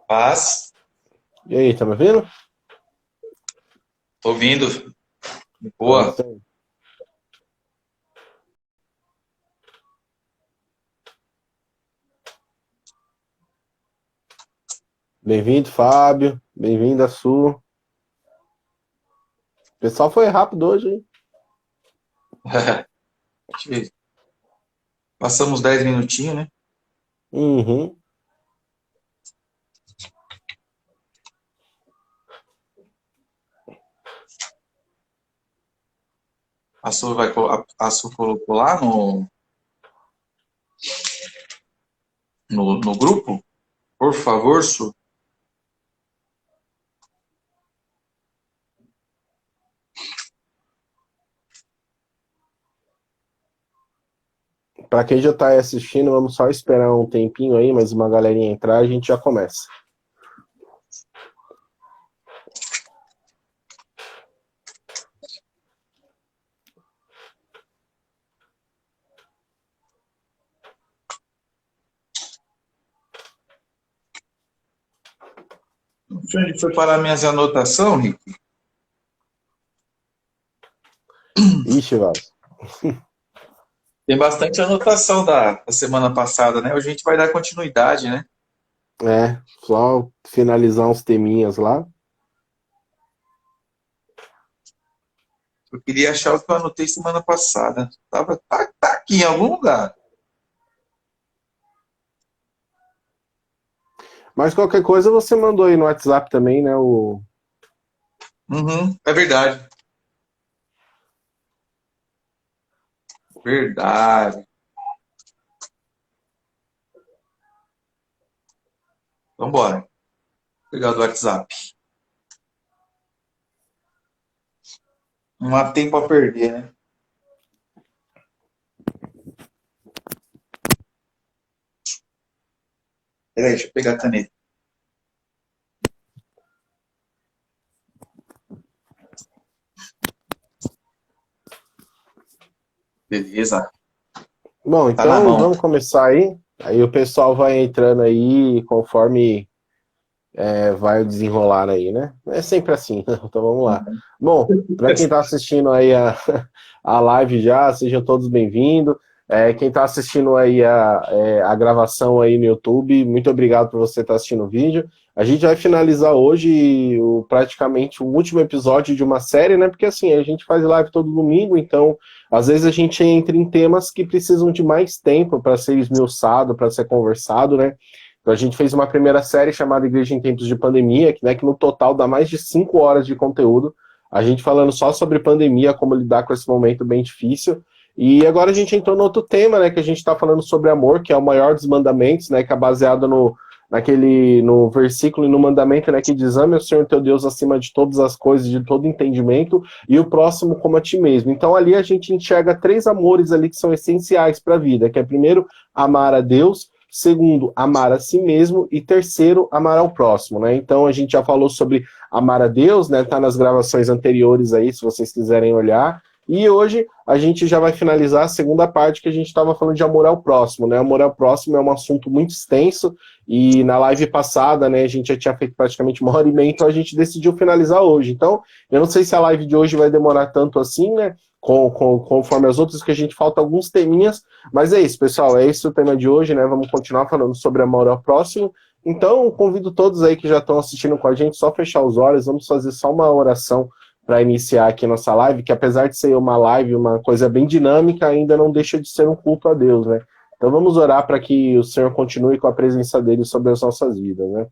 Paz, E aí, tá me ouvindo? tô ouvindo. É Boa. isso aí. Bem-vindo, Fábio. Bem-vindo, a Su. O pessoal foi rápido hoje, hein? Passamos 10 minutinhos, né? Uhum. A Su colocou lá no grupo. Por favor, Su. Pra quem já tá aí assistindo, vamos só esperar um tempinho aí, mas uma galerinha entrar, a gente já começa. Onde foi parar minhas anotações, Rick? Ixi, Vasco. Tem bastante anotação da semana passada, né? Hoje a gente vai dar continuidade, né? É, só finalizar uns teminhas lá. Eu queria achar o que eu anotei semana passada. Tá aqui em algum lugar. Mas qualquer coisa você mandou aí no WhatsApp também, né? Uhum, é verdade. Verdade. Então, bora. Pegar do WhatsApp. Não há tempo a perder, né? Peraí, deixa eu pegar a caneta. Beleza. Bom, Tá na então mão. vamos começar aí. Aí o pessoal vai entrando aí conforme vai desenrolar aí, né? É sempre assim, né? Então vamos lá. Bom, para quem está assistindo aí a live já, sejam todos bem-vindos. Quem está assistindo aí a gravação aí no YouTube, muito obrigado por você estar assistindo o vídeo. A gente vai finalizar hoje praticamente o último episódio de uma série, né? Porque assim, a gente faz live todo domingo, então às vezes a gente entra em temas que precisam de mais tempo para ser esmiuçado, para ser conversado, né? Então a gente fez uma primeira série chamada Igreja em Tempos de Pandemia, que no total dá mais de 5 horas de conteúdo. A gente falando só sobre pandemia, como lidar com esse momento bem difícil. E agora a gente entrou no outro tema, né? Que a gente está falando sobre amor, que é o maior dos mandamentos, né? Que é baseado no versículo e no mandamento, né? Que diz: ame o Senhor teu Deus acima de todas as coisas, de todo entendimento, e o próximo como a ti mesmo. Então ali a gente enxerga três amores ali que são essenciais para a vida, que é primeiro amar a Deus, segundo, amar a si mesmo, e terceiro, amar ao próximo, né? Então a gente já falou sobre amar a Deus, né? Tá nas gravações anteriores aí, se vocês quiserem olhar. E hoje a gente já vai finalizar a segunda parte, que a gente estava falando de amor ao próximo, né? Amor ao próximo é um assunto muito extenso, e na live passada, né, a gente já tinha feito praticamente uma hora e meia, então a gente decidiu finalizar hoje. Então, eu não sei se a live de hoje vai demorar tanto assim, né? Conforme as outras, que a gente falta alguns teminhas, mas é isso, pessoal, é esse o tema de hoje, né? Vamos continuar falando sobre amor ao próximo. Então, convido todos aí que já estão assistindo com a gente, só fechar os olhos, vamos fazer só uma oração para iniciar aqui nossa live, que apesar de ser uma live, uma coisa bem dinâmica, ainda não deixa de ser um culto a Deus, né? Então vamos orar para que o Senhor continue com a presença dele sobre as nossas vidas, né?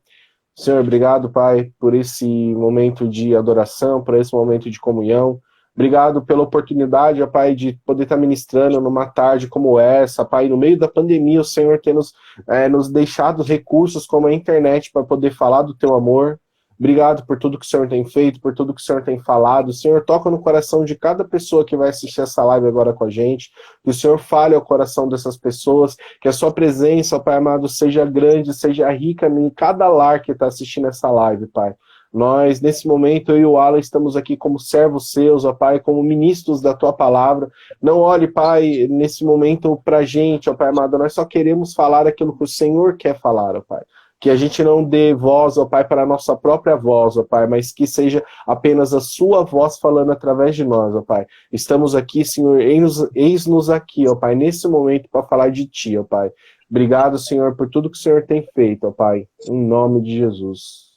Senhor, obrigado, Pai, por esse momento de adoração, por esse momento de comunhão. Obrigado pela oportunidade, ó Pai, de poder estar ministrando numa tarde como essa, Pai, no meio da pandemia, o Senhor ter nos deixado recursos como a internet para poder falar do Teu amor. Obrigado por tudo que o Senhor tem feito, por tudo que o Senhor tem falado. Senhor, toca no coração de cada pessoa que vai assistir essa live agora com a gente. Que o Senhor fale ao coração dessas pessoas, que a sua presença, Pai amado, seja grande, seja rica em cada lar que está assistindo essa live, Pai. Nós, nesse momento, eu e o Alan estamos aqui como servos seus, ó Pai, como ministros da Tua palavra. Não olhe, Pai, nesse momento para a gente, ó Pai amado, nós só queremos falar aquilo que o Senhor quer falar, ó Pai. que a gente não dê voz, ó Pai, para a nossa própria voz, ó Pai, mas que seja apenas a sua voz falando através de nós, ó Pai. Estamos aqui, Senhor, eis-nos aqui, ó Pai, nesse momento para falar de Ti, ó Pai. Obrigado, Senhor, por tudo que o Senhor tem feito, ó Pai, em nome de Jesus.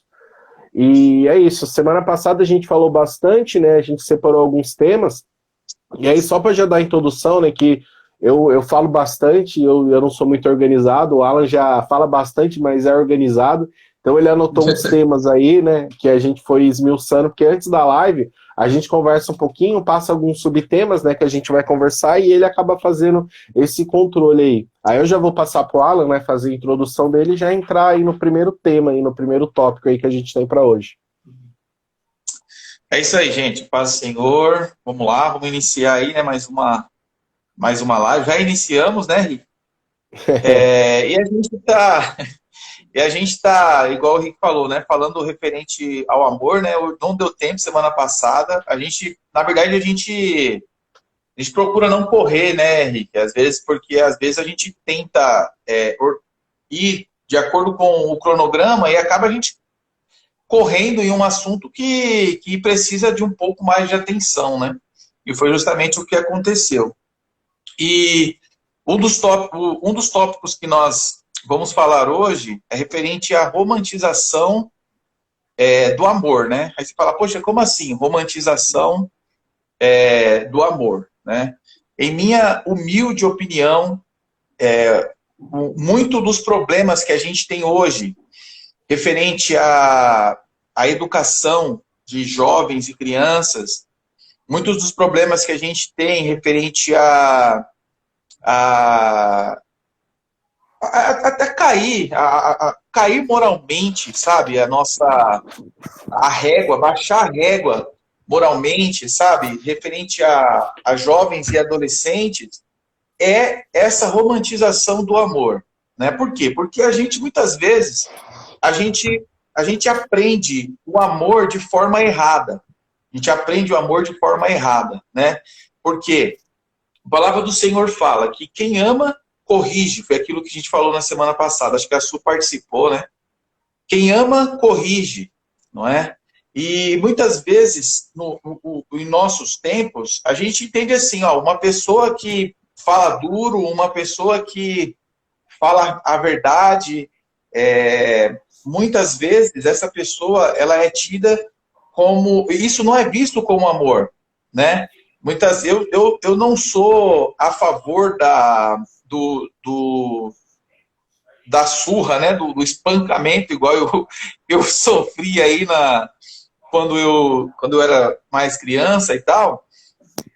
E é isso, semana passada a gente falou bastante, né, a gente separou alguns temas, e aí só para já dar a introdução, né, que eu falo bastante, eu não sou muito organizado, o Alan já fala bastante, mas é organizado, então ele anotou uns temas aí, né, que a gente foi esmiuçando, porque antes da live a gente conversa um pouquinho, passa alguns subtemas, né, que a gente vai conversar e ele acaba fazendo esse controle aí. Aí eu já vou passar pro Alan, né, fazer a introdução dele e já entrar aí no primeiro tema, aí no primeiro tópico aí que a gente tem para hoje. É isso aí, gente. Paz do Senhor. Vamos lá, vamos iniciar aí, né, mais uma live. Já iniciamos, né, Rick? E a gente tá, igual o Rick falou, né, falando referente ao amor, né, não deu tempo semana passada, na verdade, a gente procura não correr, né, Rick, porque às vezes a gente tenta ir de acordo com o cronograma e acaba a gente correndo em um assunto que precisa de um pouco mais de atenção, né, e foi justamente o que aconteceu. E um dos tópicos que nós vamos falar hoje é referente à romantização do amor, né? Aí você fala, poxa, como assim? Romantização do amor, né? Em minha humilde opinião, muito dos problemas que a gente tem hoje, referente à educação de jovens e crianças, muitos dos problemas que a gente tem referente até cair moralmente, sabe? A régua, baixar a régua moralmente, sabe? Referente a jovens e adolescentes, é essa romantização do amor, né? Por quê? Porque a gente, muitas vezes, a gente aprende o amor de forma errada. A gente aprende o amor de forma errada, né? Porque a palavra do Senhor fala que quem ama, corrige. Foi aquilo que a gente falou na semana passada. Acho que a Su participou, né? Quem ama, corrige, não é? E muitas vezes, em nossos tempos, a gente entende assim, ó, uma pessoa que fala duro, uma pessoa que fala a verdade, muitas vezes essa pessoa ela é tida como... Isso não é visto como amor, né? Eu não sou a favor da surra, né? Do espancamento, igual eu sofri aí quando eu era mais criança e tal,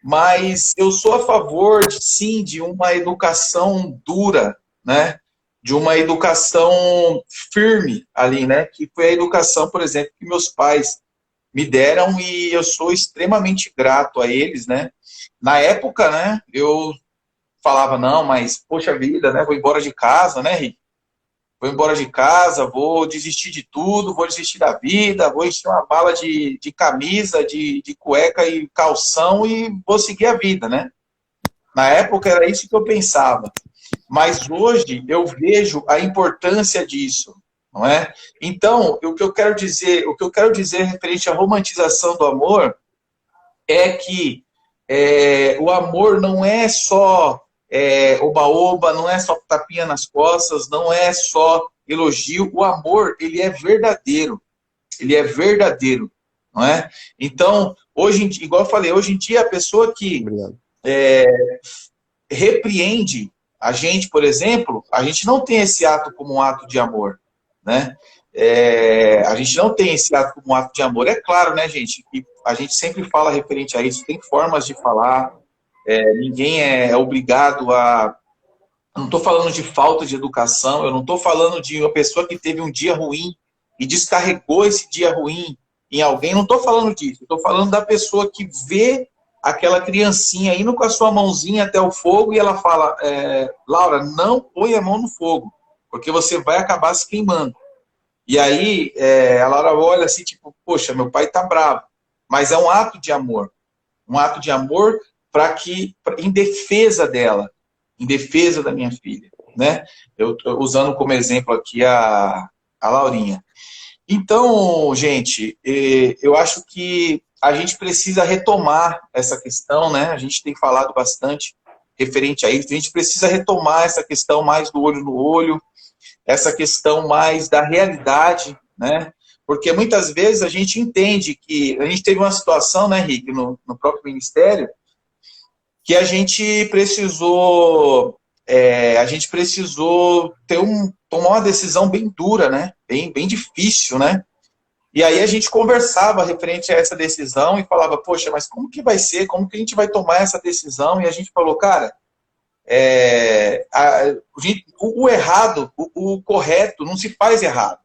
mas eu sou a favor, sim, de uma educação dura, né? De uma educação firme ali, né? Que foi a educação, por exemplo, que meus pais me deram e eu sou extremamente grato a eles, né? Na época, né, eu falava, não, mas, poxa vida, né, vou embora de casa, né, Rick? Vou embora de casa, vou desistir de tudo, vou desistir da vida, vou encher uma bala de camisa, de cueca e calção e vou seguir a vida, né? Na época era isso que eu pensava. Mas hoje eu vejo a importância disso, não é? Então, o que eu quero dizer referente à romantização do amor é que o amor não é só oba-oba, não é só tapinha nas costas, não é só elogio. O amor, ele é verdadeiro. Ele é verdadeiro, não é? Então, igual eu falei, hoje em dia a pessoa que repreende a gente, por exemplo, a gente não tem esse ato como um ato de amor, né? A gente não tem esse ato como um ato de amor. É claro, né, gente? Que a gente sempre fala referente a isso, tem formas de falar, ninguém é obrigado a... Eu não estou falando de falta de educação, eu não estou falando de uma pessoa que teve um dia ruim e descarregou esse dia ruim em alguém, não estou falando disso. Estou falando da pessoa que vê aquela criancinha indo com a sua mãozinha até o fogo e ela fala, Laura, não põe a mão no fogo, porque você vai acabar se queimando. E aí a Laura olha assim, tipo, poxa, meu pai tá bravo. Mas é um ato de amor. Um ato de amor em defesa dela, em defesa da minha filha, né? Eu usando como exemplo aqui a A Laurinha. Então, gente, eu acho que a gente precisa retomar essa questão, né? A gente tem falado bastante referente a isso. A gente precisa retomar essa questão mais do olho no olho, essa questão mais da realidade, né? Porque muitas vezes a gente entende que... A gente teve uma situação, né, Rick, no próprio Ministério, que a gente precisou tomar uma decisão bem dura, né? Bem difícil, né? E aí a gente conversava referente a essa decisão e falava, poxa, mas como que vai ser? Como que a gente vai tomar essa decisão? E a gente falou, cara, o errado, o correto, não se faz errado,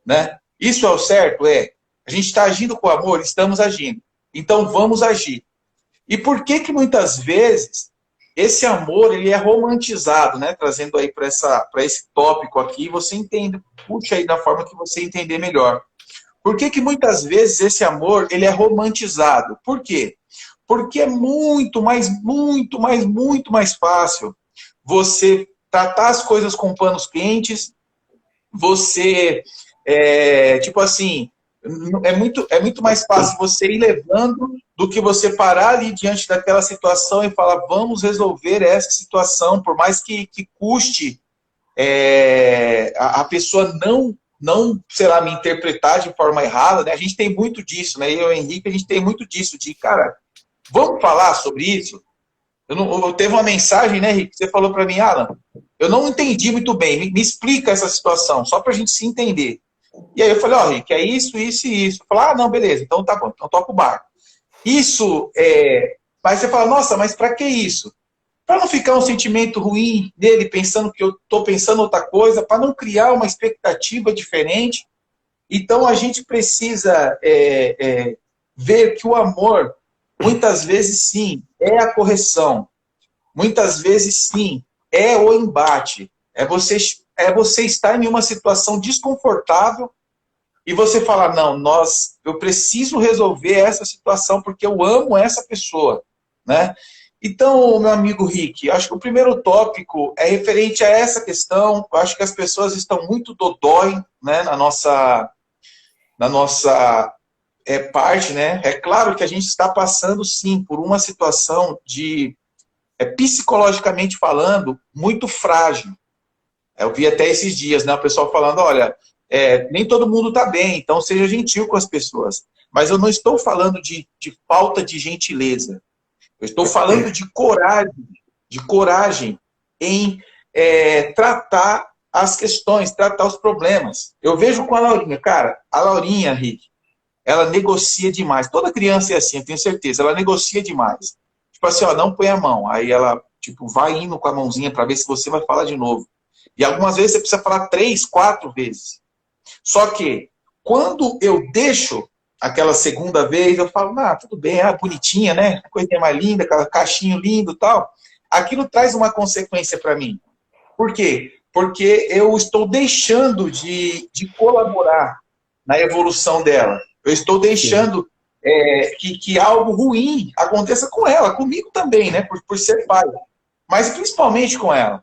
né? Isso é o certo? A gente está agindo com amor? Estamos agindo. Então vamos agir. E por que que muitas vezes esse amor ele é romantizado, né? Trazendo aí para esse tópico aqui, você entende, puxa aí da forma que você entender melhor. Por que que muitas vezes esse amor ele é romantizado? Por quê? Porque é muito mais fácil você tratar as coisas com panos quentes, você, tipo assim, é muito mais fácil você ir levando do que você parar ali diante daquela situação e falar, vamos resolver essa situação, por mais que custe a pessoa não, sei lá, me interpretar de forma errada, né? A gente tem muito disso, né? Eu e o Henrique, a gente tem muito disso, de, cara, vamos falar sobre isso? Eu teve uma mensagem, né, Henrique? Você falou para mim, Alan, eu não entendi muito bem, me explica essa situação, só para a gente se entender. E aí eu falei, Rick, é isso, isso e isso. Eu falei, não, beleza, então tá bom, então toca o barco. Isso, mas você fala, nossa, mas para que isso? Para não ficar um sentimento ruim nele, pensando que eu estou pensando outra coisa, para não criar uma expectativa diferente. Então, a gente precisa ver que o amor, muitas vezes, sim, é a correção. Muitas vezes, sim, é o embate. É você estar em uma situação desconfortável e você falar, não, eu preciso resolver essa situação porque eu amo essa pessoa, né? Então, meu amigo Rick, acho que o primeiro tópico é referente a essa questão. Eu acho que as pessoas estão muito dodói, né, na nossa parte, né? É claro que a gente está passando, sim, por uma situação de, psicologicamente falando, muito frágil. Eu vi até esses dias, né, o pessoal falando, olha, nem todo mundo está bem, então seja gentil com as pessoas. Mas eu não estou falando de falta de gentileza. Eu estou falando de coragem em tratar as questões, tratar os problemas. Eu vejo com a Laurinha, cara, a Laurinha, Rick, ela negocia demais. Toda criança é assim, eu tenho certeza, ela negocia demais. Tipo assim, não põe a mão. Aí ela, tipo, vai indo com a mãozinha para ver se você vai falar de novo. E algumas vezes você precisa falar 3, 4 vezes. Só que, quando eu deixo aquela segunda vez, eu falo, tudo bem, bonitinha, né? Coisinha mais linda, aquela caixinho lindo e tal. Aquilo traz uma consequência para mim. Por quê? Porque eu estou deixando de colaborar na evolução dela. Eu estou deixando que algo ruim aconteça com ela, comigo também, né? Por ser pai. Mas principalmente com ela.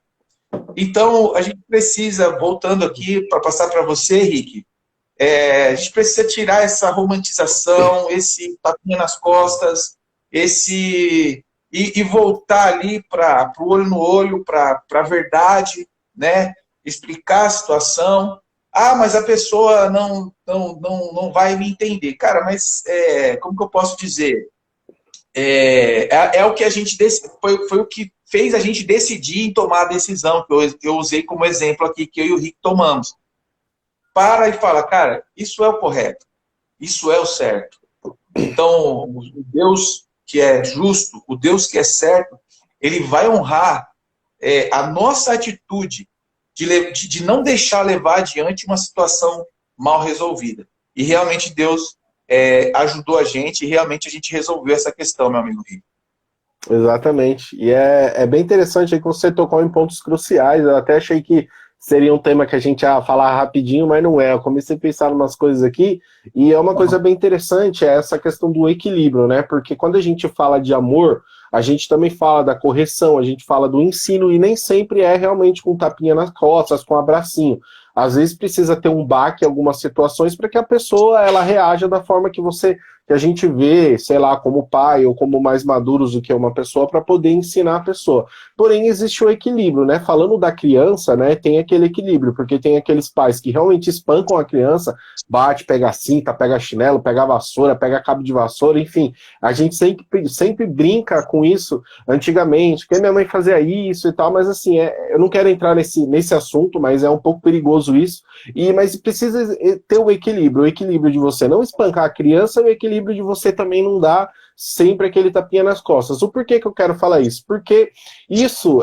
Então, a gente precisa, voltando aqui para passar para você, Rick, a gente precisa tirar essa romantização, esse tapinha nas costas, e voltar ali para o olho no olho, para a verdade, né? Explicar a situação. Mas a pessoa não vai me entender. Cara, mas como que eu posso dizer? O que a gente foi o que fez a gente decidir em tomar a decisão, que eu usei como exemplo aqui, que eu e o Rick tomamos. Para e fala, cara, isso é o correto, isso é o certo. Então, o Deus que é justo, o Deus que é certo, ele vai honrar a nossa atitude de não deixar levar adiante uma situação mal resolvida. E realmente Deus ajudou a gente, e realmente a gente resolveu essa questão, meu amigo Rico. Exatamente. E é bem interessante aí que você tocou em pontos cruciais. Eu até achei que seria um tema que a gente ia falar rapidinho, mas não é. Eu comecei a pensar em umas coisas aqui, e é uma coisa bem interessante, essa questão do equilíbrio, né? Porque quando a gente fala de amor, a gente também fala da correção, a gente fala do ensino, e nem sempre é realmente com tapinha nas costas, com abracinho. às vezes precisa ter um baque em algumas situações para que a pessoa ela reaja da forma que a gente vê, sei lá, como pai ou como mais maduros do que uma pessoa para poder ensinar a pessoa. Porém, existe o equilíbrio, né? Falando da criança, né, tem aquele equilíbrio, porque tem aqueles pais que realmente espancam a criança, bate, pega a cinta, pega chinelo, pega a vassoura, pega cabo de vassoura, enfim. A gente sempre brinca com isso antigamente, porque minha mãe fazia isso e tal, mas assim, eu não quero entrar nesse assunto, mas é um pouco perigoso isso, mas precisa ter o equilíbrio de você não espancar a criança e o equilíbrio de você também não dar sempre aquele tapinha nas costas. O porquê que eu quero falar isso? Porque isso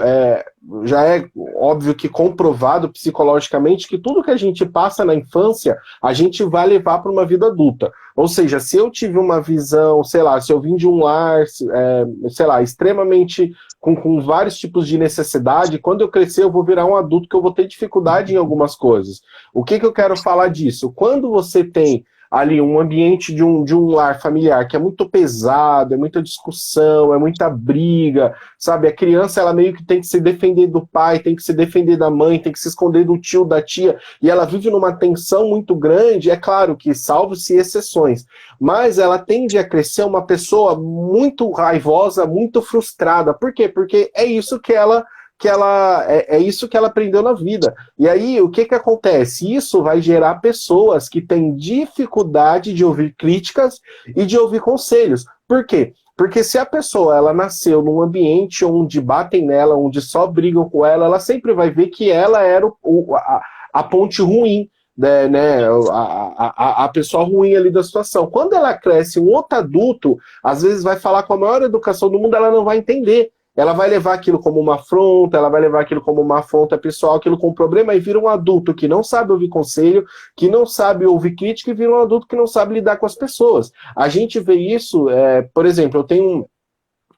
já é óbvio que comprovado psicologicamente que tudo que a gente passa na infância, a gente vai levar para uma vida adulta. Ou seja, se eu tive uma visão, sei lá, se eu vim de um lar, sei lá, extremamente com vários tipos de necessidade, quando eu crescer eu vou virar um adulto que eu vou ter dificuldade em algumas coisas. O que eu quero falar disso? Quando você tem ali um ambiente de um lar familiar que é muito pesado, é muita discussão, é muita briga, sabe? A criança, ela meio que tem que se defender do pai, tem que se defender da mãe, tem que se esconder do tio, da tia, e ela vive numa tensão muito grande, é claro que salvo-se exceções, mas ela tende a crescer uma pessoa muito raivosa, muito frustrada. Por quê? Porque é isso que ela aprendeu na vida. E aí, o que acontece? Isso vai gerar pessoas que têm dificuldade de ouvir críticas e de ouvir conselhos. Por quê? Porque se a pessoa ela nasceu num ambiente onde batem nela, onde só brigam com ela sempre vai ver que ela era a ponte ruim, né, a pessoa ruim ali da situação. Quando ela cresce, um outro adulto, às vezes vai falar com a maior educação do mundo, ela não vai entender. Ela vai levar aquilo como uma afronta, ela vai levar aquilo como uma afronta pessoal, aquilo como problema, e vira um adulto que não sabe ouvir conselho, que não sabe ouvir crítica, e vira um adulto que não sabe lidar com as pessoas. A gente vê isso, por exemplo, eu tenho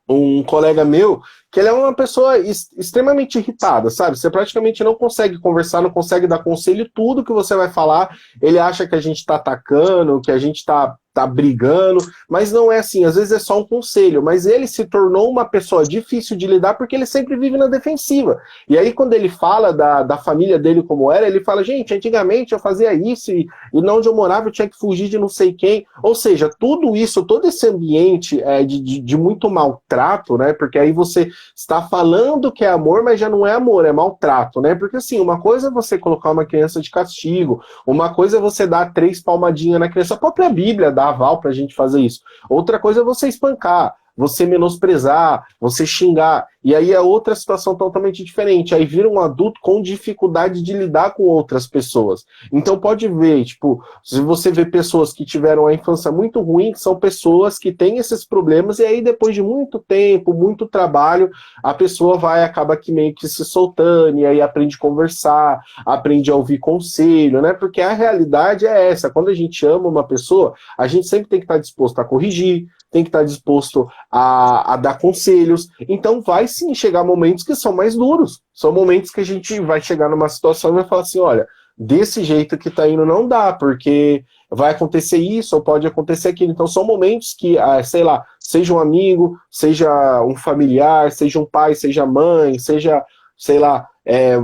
um colega meu, que ele é uma pessoa extremamente irritada, sabe? Você praticamente não consegue conversar, não consegue dar conselho, tudo que você vai falar, ele acha que a gente tá atacando, que a gente tá brigando, mas não é assim, às vezes é só um conselho, mas ele se tornou uma pessoa difícil de lidar porque ele sempre vive na defensiva. E aí quando ele fala da família dele como era, ele fala, gente, antigamente eu fazia isso e onde eu morava eu tinha que fugir de não sei quem, ou seja, tudo isso, todo esse ambiente de muito maltrato, né, porque aí você está falando que é amor, mas já não é amor, é maltrato, né, porque assim, uma coisa é você colocar uma criança de castigo, uma coisa é você dar 3 palmadinhas na criança, a própria Bíblia dá aval pra gente fazer isso. Outra coisa é você espancar, você menosprezar, você xingar, e aí é outra situação totalmente diferente, aí vira um adulto com dificuldade de lidar com outras pessoas. Então pode ver, tipo, se você vê pessoas que tiveram a infância muito ruim, são pessoas que têm esses problemas, e aí depois de muito tempo, muito trabalho, a pessoa acaba que meio que se soltando, e aí aprende a conversar, aprende a ouvir conselho, né, porque a realidade é essa, quando a gente ama uma pessoa, a gente sempre tem que estar disposto a corrigir, tem que estar disposto a dar conselhos. Então vai sim chegar momentos que são mais duros. São momentos que a gente vai chegar numa situação e vai falar assim, olha, desse jeito que tá indo não dá, porque vai acontecer isso ou pode acontecer aquilo. Então são momentos que, sei lá, seja um amigo, seja um familiar, seja um pai, seja mãe, seja, sei lá,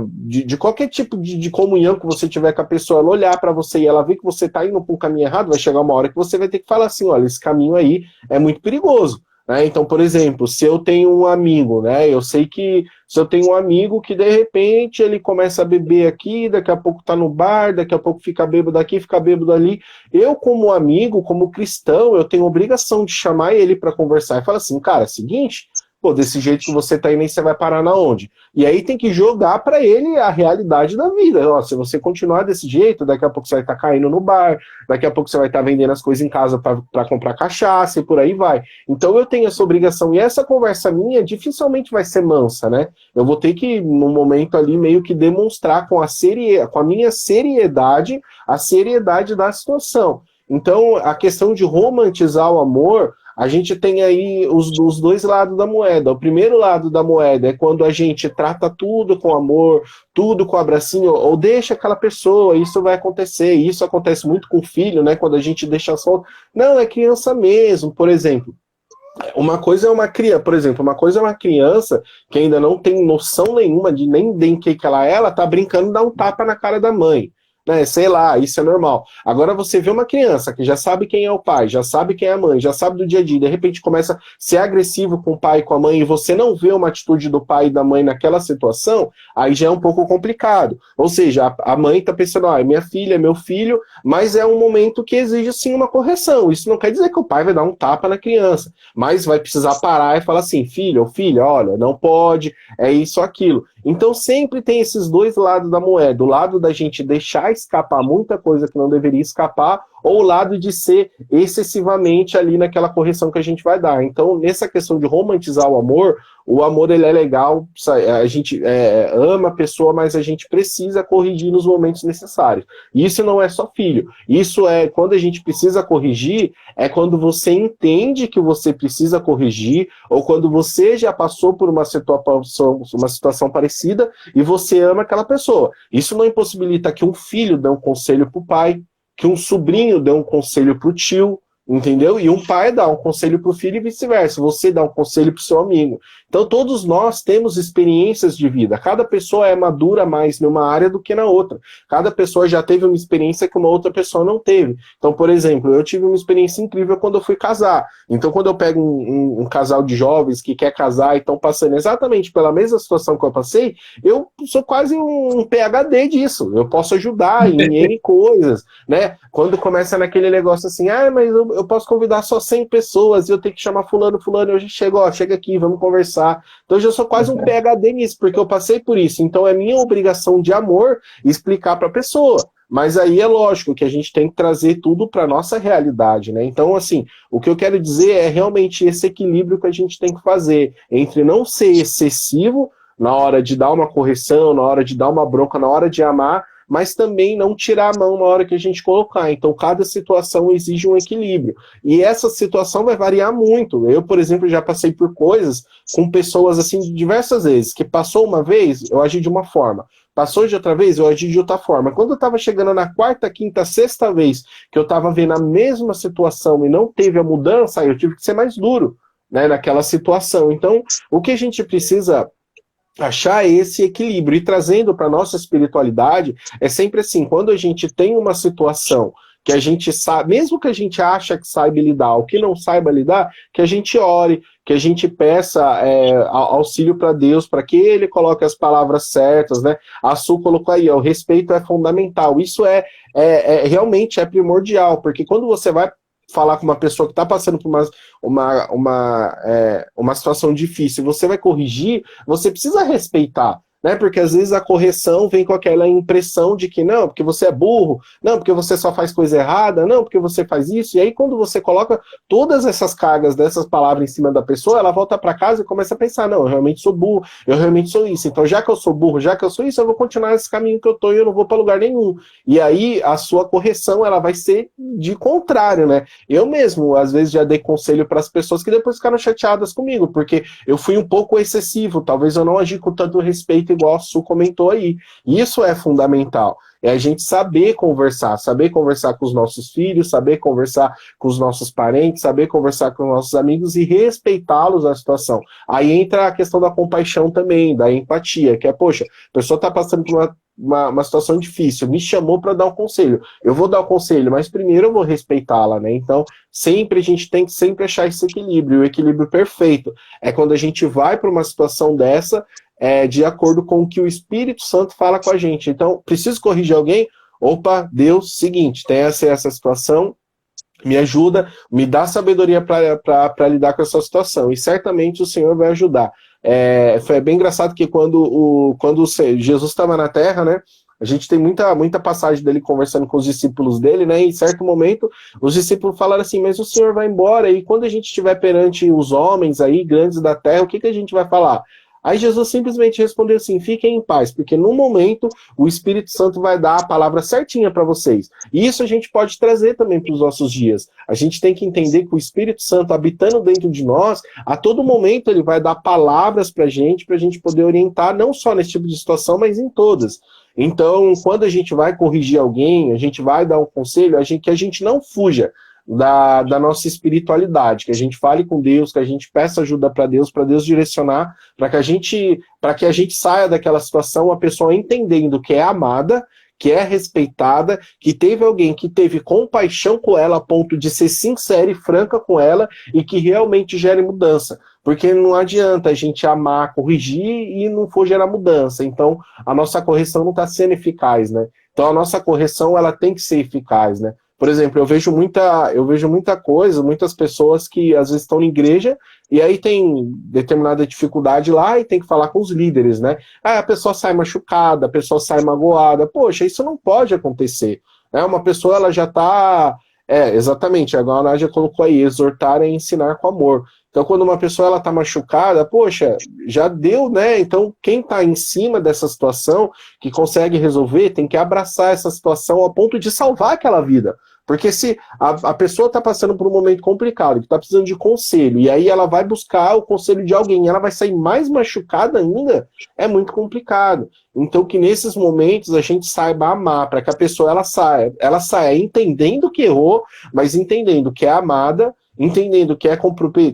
de qualquer tipo de comunhão que você tiver com a pessoa, ela olhar para você e ela ver que você tá indo para um caminho errado, vai chegar uma hora que você vai ter que falar assim, olha, esse caminho aí é muito perigoso, né? Então, por exemplo, se eu tenho um amigo, né, eu sei que se eu tenho um amigo que de repente ele começa a beber aqui, daqui a pouco tá no bar, daqui a pouco fica bêbado aqui, fica bêbado ali, eu como amigo, como cristão, eu tenho obrigação de chamar ele para conversar e falar assim, cara, seguinte, pô, desse jeito que você tá aí, nem você vai parar na onde? E aí tem que jogar para ele a realidade da vida. Ó, se você continuar desse jeito, daqui a pouco você vai estar caindo no bar, daqui a pouco você vai estar vendendo as coisas em casa para comprar cachaça e por aí vai. Então eu tenho essa obrigação. E essa conversa minha dificilmente vai ser mansa, né? Eu vou ter que, num momento ali, meio que demonstrar com a minha seriedade, a seriedade da situação. Então, a questão de romantizar o amor, a gente tem aí os dois lados da moeda. O primeiro lado da moeda é quando a gente trata tudo com amor, tudo com abracinho, ou deixa aquela pessoa, isso vai acontecer. Isso acontece muito com o filho, né? Quando a gente deixa só... Não, é criança mesmo, por exemplo. Uma coisa é uma criança, por exemplo, uma coisa é uma criança que ainda não tem noção nenhuma de nem que ela tá brincando de dar um tapa na cara da mãe. né? Sei lá, isso é normal. Agora você vê uma criança que já sabe quem é o pai, já sabe quem é a mãe, já sabe do dia a dia, de repente começa a ser agressivo com o pai e com a mãe, e você não vê uma atitude do pai e da mãe naquela situação, aí já é um pouco complicado. Ou seja, a mãe tá pensando, é minha filha, é meu filho, mas é um momento que exige sim uma correção. Isso não quer dizer que o pai vai dar um tapa na criança, mas vai precisar parar e falar assim, filho ou filha, olha, não pode, é isso ou aquilo. Então sempre tem esses dois lados da moeda, o lado da gente deixar escapar muita coisa que não deveria escapar, ou o lado de ser excessivamente ali naquela correção que a gente vai dar. Então, nessa questão de romantizar o amor ele é legal, a gente ama a pessoa, mas a gente precisa corrigir nos momentos necessários. Isso não é só filho, isso é quando a gente precisa corrigir, é quando você entende que você precisa corrigir, ou quando você já passou por uma situação parecida e você ama aquela pessoa. Isso não impossibilita que um filho dê um conselho para o pai, que um sobrinho dê um conselho para o tio, entendeu? E um pai dá um conselho para o filho e vice-versa. Você dá um conselho para o seu amigo. Então todos nós temos experiências de vida. Cada pessoa é madura mais numa área do que na outra. Cada pessoa já teve uma experiência que uma outra pessoa não teve. Então, por exemplo, eu tive uma experiência incrível quando eu fui casar. Então, quando eu pego um casal de jovens que quer casar e estão passando exatamente pela mesma situação que eu passei, eu sou quase um PhD disso. Eu posso ajudar em N coisas, né? Quando começa naquele negócio assim, mas eu posso convidar só 100 pessoas e eu tenho que chamar fulano, eu já chego, chega aqui, vamos conversar. Então eu já sou quase um PhD nisso, porque eu passei por isso. Então é minha obrigação de amor explicar para a pessoa. Mas aí é lógico que a gente tem que trazer tudo para nossa realidade, né? Então, assim, o que eu quero dizer é realmente esse equilíbrio que a gente tem que fazer entre não ser excessivo na hora de dar uma correção, na hora de dar uma bronca, na hora de amar, mas também não tirar a mão na hora que a gente colocar. Então, cada situação exige um equilíbrio. E essa situação vai variar muito. Eu, por exemplo, já passei por coisas com pessoas, assim, diversas vezes, que passou uma vez, eu agi de uma forma. Passou de outra vez, eu agi de outra forma. Quando eu estava chegando na quarta, quinta, sexta vez que eu estava vendo a mesma situação e não teve a mudança, eu tive que ser mais duro, né, naquela situação. Então, o que a gente precisa achar esse equilíbrio e trazendo para a nossa espiritualidade é sempre assim, quando a gente tem uma situação que a gente sabe, mesmo que a gente acha que saiba lidar, ou que não saiba lidar, que a gente ore, que a gente peça auxílio para Deus, para que Ele coloque as palavras certas, né? A Su colocou aí, o respeito é fundamental, isso realmente é primordial, porque quando você vai falar com uma pessoa que está passando por uma situação difícil, você vai corrigir, você precisa respeitar, né? Porque às vezes a correção vem com aquela impressão de que não, porque você é burro, não, porque você só faz coisa errada, não, porque você faz isso, e aí quando você coloca todas essas cargas dessas palavras em cima da pessoa, ela volta para casa e começa a pensar, não, eu realmente sou burro, eu realmente sou isso, então já que eu sou burro, já que eu sou isso, eu vou continuar nesse caminho que eu tô e eu não vou para lugar nenhum. E aí a sua correção, ela vai ser de contrário, né? Eu mesmo, às vezes, já dei conselho para as pessoas que depois ficaram chateadas comigo, porque eu fui um pouco excessivo, talvez eu não agi com tanto respeito igual a Su comentou aí. Isso é fundamental. É a gente saber conversar com os nossos filhos, saber conversar com os nossos parentes, saber conversar com os nossos amigos e respeitá-los na situação. Aí entra a questão da compaixão também, da empatia, que é, poxa, a pessoa está passando por uma situação difícil, me chamou para dar um conselho. Eu vou dar o conselho, mas primeiro eu vou respeitá-la, né? Então, sempre a gente tem que sempre achar esse equilíbrio. O equilíbrio perfeito é quando a gente vai para uma situação dessa de acordo com o que o Espírito Santo fala com a gente. Então, preciso corrigir alguém? Opa, Deus, seguinte, tem essa situação, me ajuda, me dá sabedoria para lidar com essa situação. E certamente o Senhor vai ajudar. Foi bem engraçado que quando Jesus estava na Terra, né? A gente tem muita passagem dele conversando com os discípulos dele, né? E em certo momento, os discípulos falaram assim, mas o Senhor vai embora, e quando a gente estiver perante os homens aí, grandes da terra, o que a gente vai falar? Aí Jesus simplesmente respondeu assim, fiquem em paz, porque no momento o Espírito Santo vai dar a palavra certinha para vocês. E isso a gente pode trazer também para os nossos dias. A gente tem que entender que o Espírito Santo habitando dentro de nós, a todo momento ele vai dar palavras para a gente poder orientar, não só nesse tipo de situação, mas em todas. Então, quando a gente vai corrigir alguém, a gente vai dar um conselho, que a gente não fuja da nossa espiritualidade, que a gente fale com Deus, que a gente peça ajuda para Deus direcionar, para que a gente saia daquela situação, a pessoa entendendo que é amada, que é respeitada, que teve alguém que teve compaixão com ela a ponto de ser sincera e franca com ela e que realmente gere mudança. Porque não adianta a gente amar, corrigir e não for gerar mudança. Então, a nossa correção não está sendo eficaz, né? Então, a nossa correção, ela tem que ser eficaz, né? Por exemplo, eu vejo muita coisa, muitas pessoas que às vezes estão na igreja e aí tem determinada dificuldade lá e tem que falar com os líderes, né? Aí a pessoa sai machucada, a pessoa sai magoada. Poxa, isso não pode acontecer. Né? Uma pessoa, ela já está... exatamente, agora a Nádia colocou aí, exortar é ensinar com amor. Então, quando uma pessoa ela está machucada, poxa, já deu, né? Então, quem está em cima dessa situação, que consegue resolver, tem que abraçar essa situação ao ponto de salvar aquela vida. Porque se a pessoa está passando por um momento complicado, que está precisando de conselho, e aí ela vai buscar o conselho de alguém, e ela vai sair mais machucada ainda, é muito complicado. Então, que nesses momentos a gente saiba amar, para que a pessoa ela saia entendendo que errou, mas entendendo que é amada, entendendo que é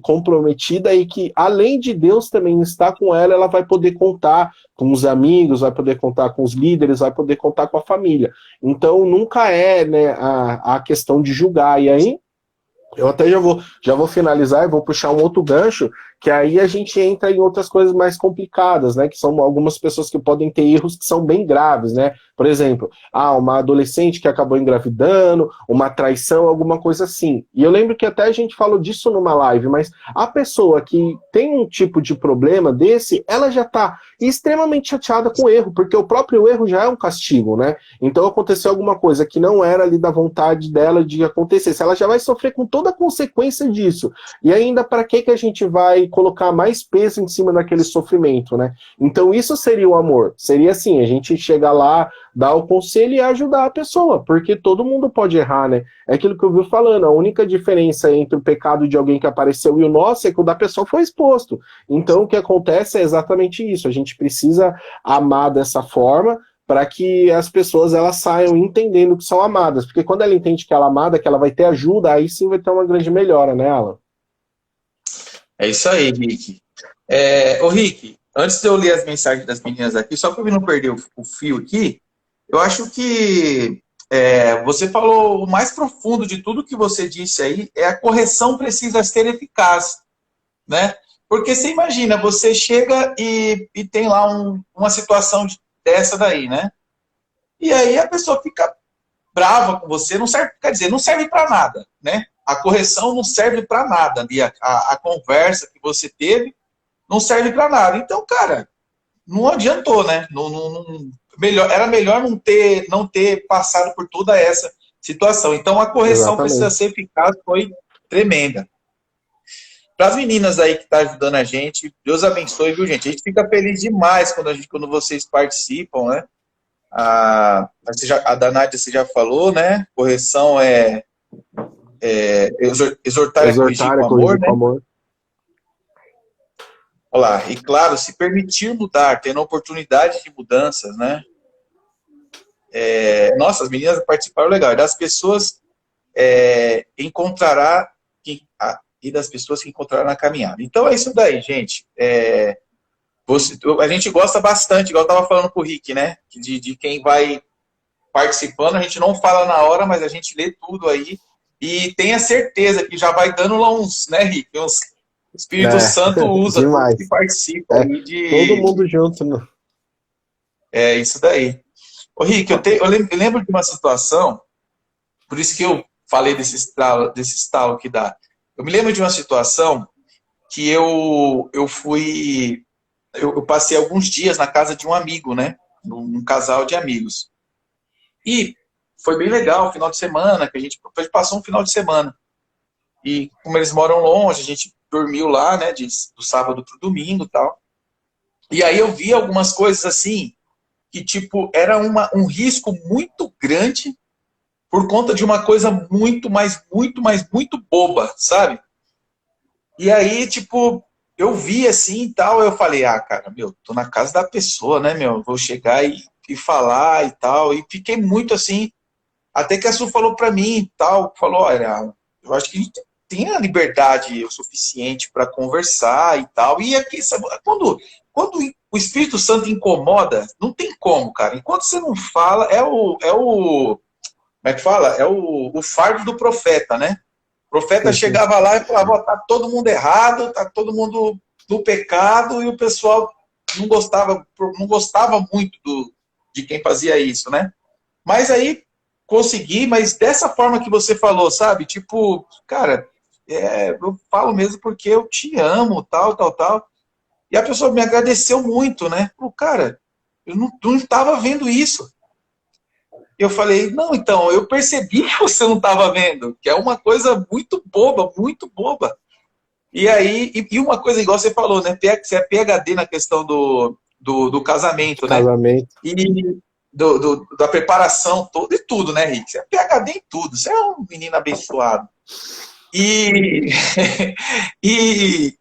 comprometida e que, além de Deus também estar com ela, ela vai poder contar com os amigos, vai poder contar com os líderes, vai poder contar com a família. Então, nunca é, né, a questão de julgar. E aí, eu até já vou finalizar e vou puxar um outro gancho, que aí a gente entra em outras coisas mais complicadas, né? Que são algumas pessoas que podem ter erros que são bem graves, né? Por exemplo, uma adolescente que acabou engravidando, uma traição, alguma coisa assim. E eu lembro que até a gente falou disso numa live, mas a pessoa que tem um tipo de problema desse, ela já está extremamente chateada com o erro, porque o próprio erro já é um castigo, né? Então aconteceu alguma coisa que não era ali da vontade dela de acontecer. Se ela já vai sofrer com toda a consequência disso. E ainda para que a gente vai colocar mais peso em cima daquele sofrimento, né? Então isso seria o amor. Seria assim, a gente chegar lá, dar o conselho e ajudar a pessoa, porque todo mundo pode errar, né? É aquilo que eu vi falando, a única diferença entre o pecado de alguém que apareceu e o nosso é que o da pessoa foi exposto. Então o que acontece é exatamente isso, a gente precisa amar dessa forma, para que as pessoas elas saiam entendendo que são amadas, porque quando ela entende que ela é amada, que ela vai ter ajuda, aí sim vai ter uma grande melhora, né, Alan? É isso aí, Rick. Ô, Rick, antes de eu ler as mensagens das meninas aqui, só para eu não perder o fio aqui, eu acho que você falou o mais profundo de tudo que você disse aí, é a correção precisa ser eficaz, né? Porque você imagina, você chega e tem lá uma situação dessa daí, né? E aí a pessoa fica brava com você, não serve, quer dizer, não serve para nada, né? A correção não serve para nada, ali a conversa que você teve não serve para nada. Então, cara, não adiantou, né? Era melhor não ter passado por toda essa situação. Então, a correção precisa Exatamente. ser eficaz, foi tremenda. Para as meninas aí que estão ajudando a gente, Deus abençoe, viu, gente? A gente fica feliz demais quando vocês participam, né? A da Nádia você já falou, né? Correção exortar é corrigir Exortar é com amor, corrigir né? com amor. Olha lá, e claro, se permitir mudar, tendo oportunidade de mudanças, né? Nossa, as meninas participaram legal. E das pessoas e das pessoas que encontraram na caminhada. Então é isso daí, gente. A gente gosta bastante, igual eu estava falando com o Rick, né? De quem vai participando, a gente não fala na hora, mas a gente lê tudo aí. E tenha certeza que já vai dando lá uns, né, Rick? O Espírito Santo usa todos que Demais. participam aí Todo mundo junto. No... É isso daí. Ô, Rick, eu lembro de uma situação, por isso que eu falei desse estalo que dá. Eu me lembro de uma situação que eu passei alguns dias na casa de um amigo, né? Num casal de amigos. E foi bem legal o final de semana, que a gente passou um final de semana. E como eles moram longe, a gente dormiu lá, né? Do sábado pro domingo e tal. E aí eu vi algumas coisas assim, que tipo, era um risco muito grande por conta de uma coisa muito boba, sabe? E aí, tipo, eu vi assim e tal, eu falei, cara, tô na casa da pessoa, né, vou chegar e falar e tal, e fiquei muito assim, até que a Su falou pra mim e tal, falou, olha, eu acho que a gente tenha liberdade o suficiente para conversar e tal. E aqui, sabe, quando o Espírito Santo incomoda, não tem como, cara. Enquanto você não fala, como é que fala? É o fardo do profeta, né? O profeta chegava lá e falava, ó, tá todo mundo errado, tá todo mundo no pecado, e o pessoal não gostava muito de quem fazia isso, né? Mas aí consegui, mas dessa forma que você falou, sabe? Tipo, cara, eu falo mesmo porque eu te amo, tal, tal, tal. E a pessoa me agradeceu muito, né? Falou, cara, eu não estava vendo isso. Eu falei, não, então, eu percebi que você não estava vendo, que é uma coisa muito boba, muito boba. E aí, e uma coisa igual você falou, né? Você é PhD na questão do casamento, né? Casamento. E da preparação toda e tudo, né, Rick? Você é PhD em tudo, você é um menino abençoado. E, e,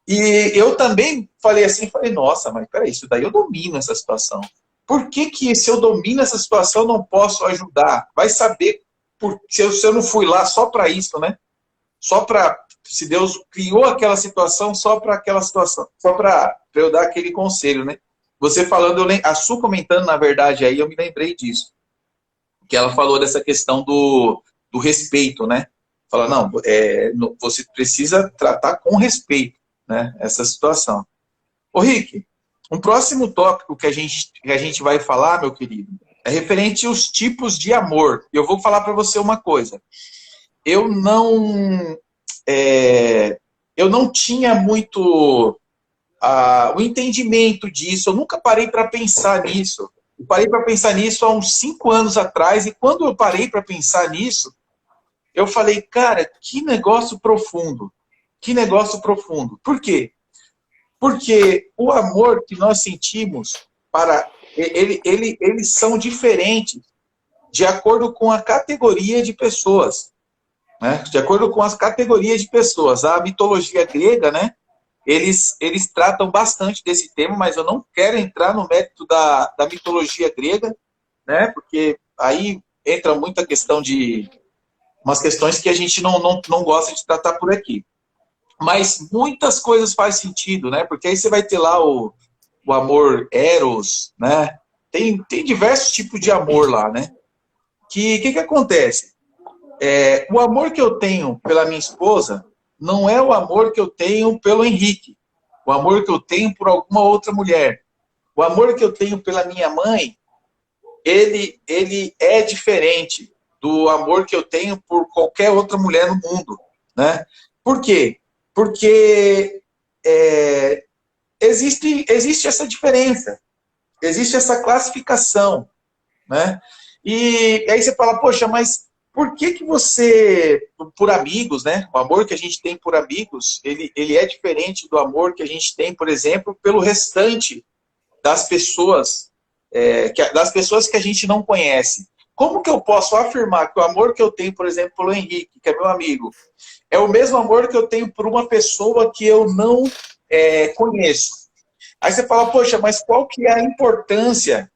e eu também falei assim, nossa, mas peraí, isso daí eu domino essa situação. Por que se eu domino essa situação eu não posso ajudar? Vai saber se eu não fui lá só para isso, né? Só para, se Deus criou aquela situação só para aquela situação, só para eu dar aquele conselho, né? Você falando, a Su comentando, na verdade, aí eu me lembrei disso. Que ela falou dessa questão do respeito, né? Fala, não, você precisa tratar com respeito, né? Essa situação. Ô, Rick, um próximo tópico que a gente vai falar, meu querido, é referente aos tipos de amor. Eu vou falar para você uma coisa. Eu não tinha muito o entendimento disso, eu nunca parei para pensar nisso. Eu parei para pensar nisso há uns 5 anos atrás, e quando eu parei para pensar nisso, eu falei, cara, que negócio profundo. Que negócio profundo. Por quê? Porque o amor que nós sentimos, eles são diferentes de acordo com a categoria de pessoas. Né? De acordo com as categorias de pessoas. A mitologia grega, né? Eles tratam bastante desse tema, mas eu não quero entrar no mérito da mitologia grega, né? Porque aí entra muita questão de umas questões que a gente não gosta de tratar por aqui. Mas muitas coisas fazem sentido, né? Porque aí você vai ter lá o amor eros, né? Tem diversos tipos de amor lá, né? Que acontece? O amor que eu tenho pela minha esposa não é o amor que eu tenho pelo Henrique. O amor que eu tenho por alguma outra mulher. O amor que eu tenho pela minha mãe, ele é diferente do amor que eu tenho por qualquer outra mulher no mundo, né? Por quê? Porque existe essa diferença, existe essa classificação, né? E aí você fala, poxa, mas por que você, por amigos, né? O amor que a gente tem por amigos, ele é diferente do amor que a gente tem, por exemplo, pelo restante das pessoas, das pessoas que a gente não conhece. Como que eu posso afirmar que o amor que eu tenho, por exemplo, pelo Henrique, que é meu amigo, é o mesmo amor que eu tenho por uma pessoa que eu não conheço? Aí você fala, poxa, mas qual que é a importância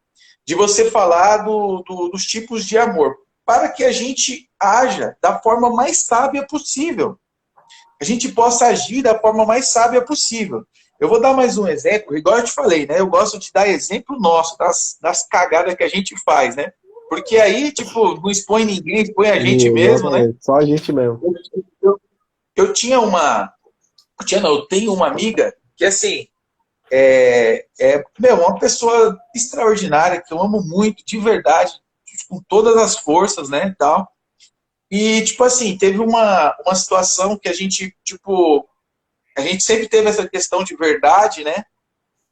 de você falar dos tipos de amor? Para que a gente haja da forma mais sábia possível. A gente possa agir da forma mais sábia possível. Eu vou dar mais um exemplo, igual eu te falei, né? Eu gosto de dar exemplo nosso, das cagadas que a gente faz, né? Porque aí, tipo, não expõe ninguém, expõe a gente mesmo, né? Só a gente mesmo. Eu tenho uma amiga que, assim, uma pessoa extraordinária, que eu amo muito, de verdade, com todas as forças, né, e tal. E, tipo assim, teve uma situação que a gente sempre teve essa questão de verdade, né,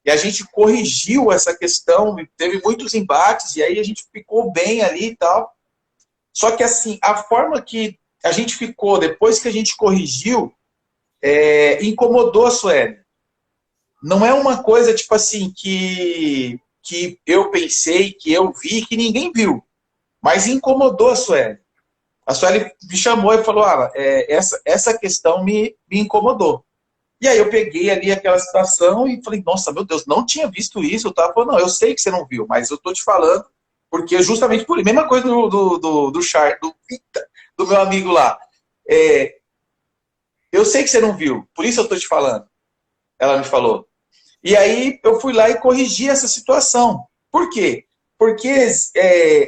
e a gente corrigiu essa questão, teve muitos embates, e aí a gente ficou bem ali e tal. Só que, assim, a forma que a gente ficou, depois que a gente corrigiu, incomodou a Sueli. Não é uma coisa, tipo assim, que eu pensei, que eu vi, que ninguém viu. Mas incomodou a Sueli. A Sueli me chamou e falou, essa questão me incomodou. E aí eu peguei ali aquela situação e falei, nossa, meu Deus, não tinha visto isso. Eu tava falando, não, eu sei que você não viu, mas eu tô te falando, porque justamente por mesma coisa do meu amigo lá. eu sei que você não viu, por isso eu tô te falando. Ela me falou. E aí eu fui lá e corrigi essa situação. Por quê? Porque